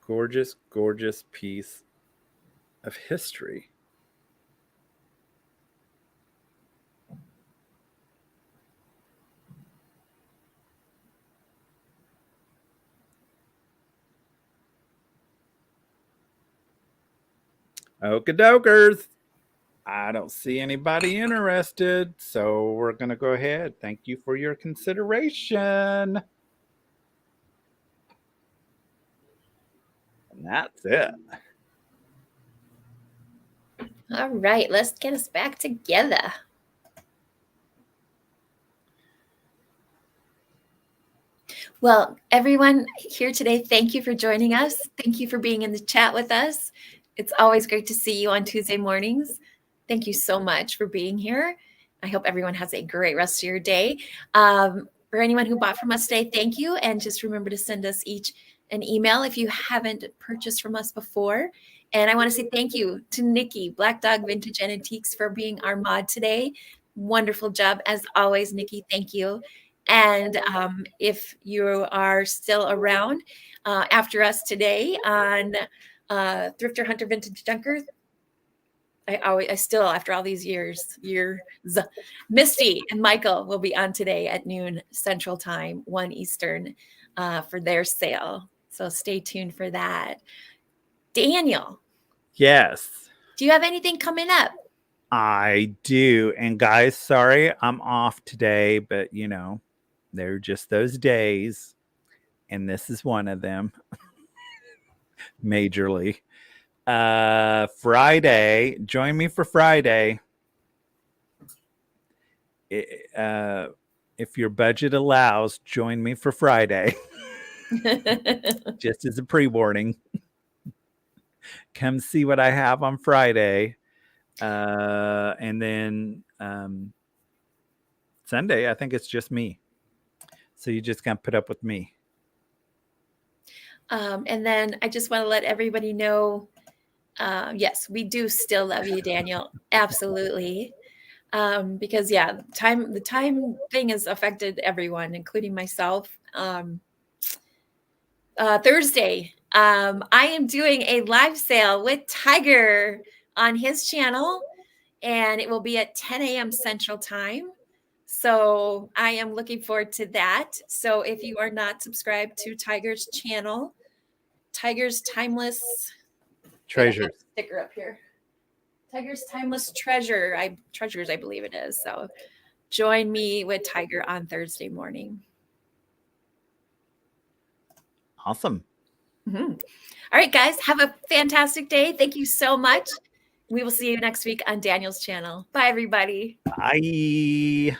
Gorgeous, gorgeous piece of history. Okie dokers. I don't see anybody interested, so we're going to go ahead. Thank you for your consideration. And that's it. All right, let's get us back together. Well, everyone here today, thank you for joining us. Thank you for being in the chat with us. It's always great to see you on Tuesday mornings. Thank you so much for being here. I hope everyone has a great rest of your day. For anyone who bought from us today, thank you. And just remember to send us each an email if you haven't purchased from us before. And I want to say thank you to Nikki, Black Dog Vintage and Antiques, for being our mod today. Wonderful job. As always, Nikki, thank you. And if you are still around after us today on Thrifter Hunter Vintage Junker, I still, after all these years, Misty and Michael will be on today at noon Central Time, 1 Eastern, for their sale. So stay tuned for that. Daniel. Yes. Do you have anything coming up? I do. And guys, sorry I'm off today, but you know, they're just those days. And this is one of them. Majorly. Friday, join me for Friday. If your budget allows, join me for Friday. Just as a pre-warning. Come see what I have on Friday. And then Sunday, I think it's just me. So you just got to put up with me. And then I just want to let everybody know, yes, we do still love you, Daniel. Absolutely. Because yeah, the time thing has affected everyone, including myself. Thursday, I am doing a live sale with Tiger on his channel, and it will be at 10 a.m. Central Time. So I am looking forward to that. So if you are not subscribed to Tiger's channel, Tiger's Timeless Treasures. sticker up here. Tiger's Timeless Treasures, I believe it is. So join me with Tiger on Thursday morning. Awesome. Mm-hmm. All right, guys, have a fantastic day. Thank you so much. We will see you next week on Daniel's channel. Bye, everybody. Bye.